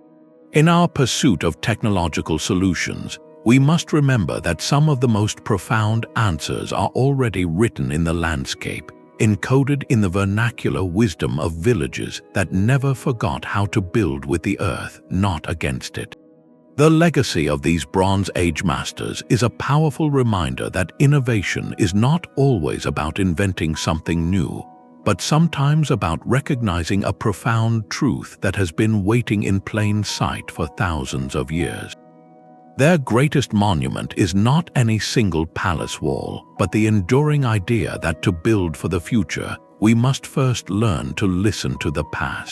In our pursuit of technological solutions, we must remember that some of the most profound answers are already written in the landscape, encoded in the vernacular wisdom of villages that never forgot how to build with the earth, not against it. The legacy of these Bronze Age masters is a powerful reminder that innovation is not always about inventing something new, but sometimes about recognizing a profound truth that has been waiting in plain sight for thousands of years. Their greatest monument is not any single palace wall, but the enduring idea that to build for the future, we must first learn to listen to the past.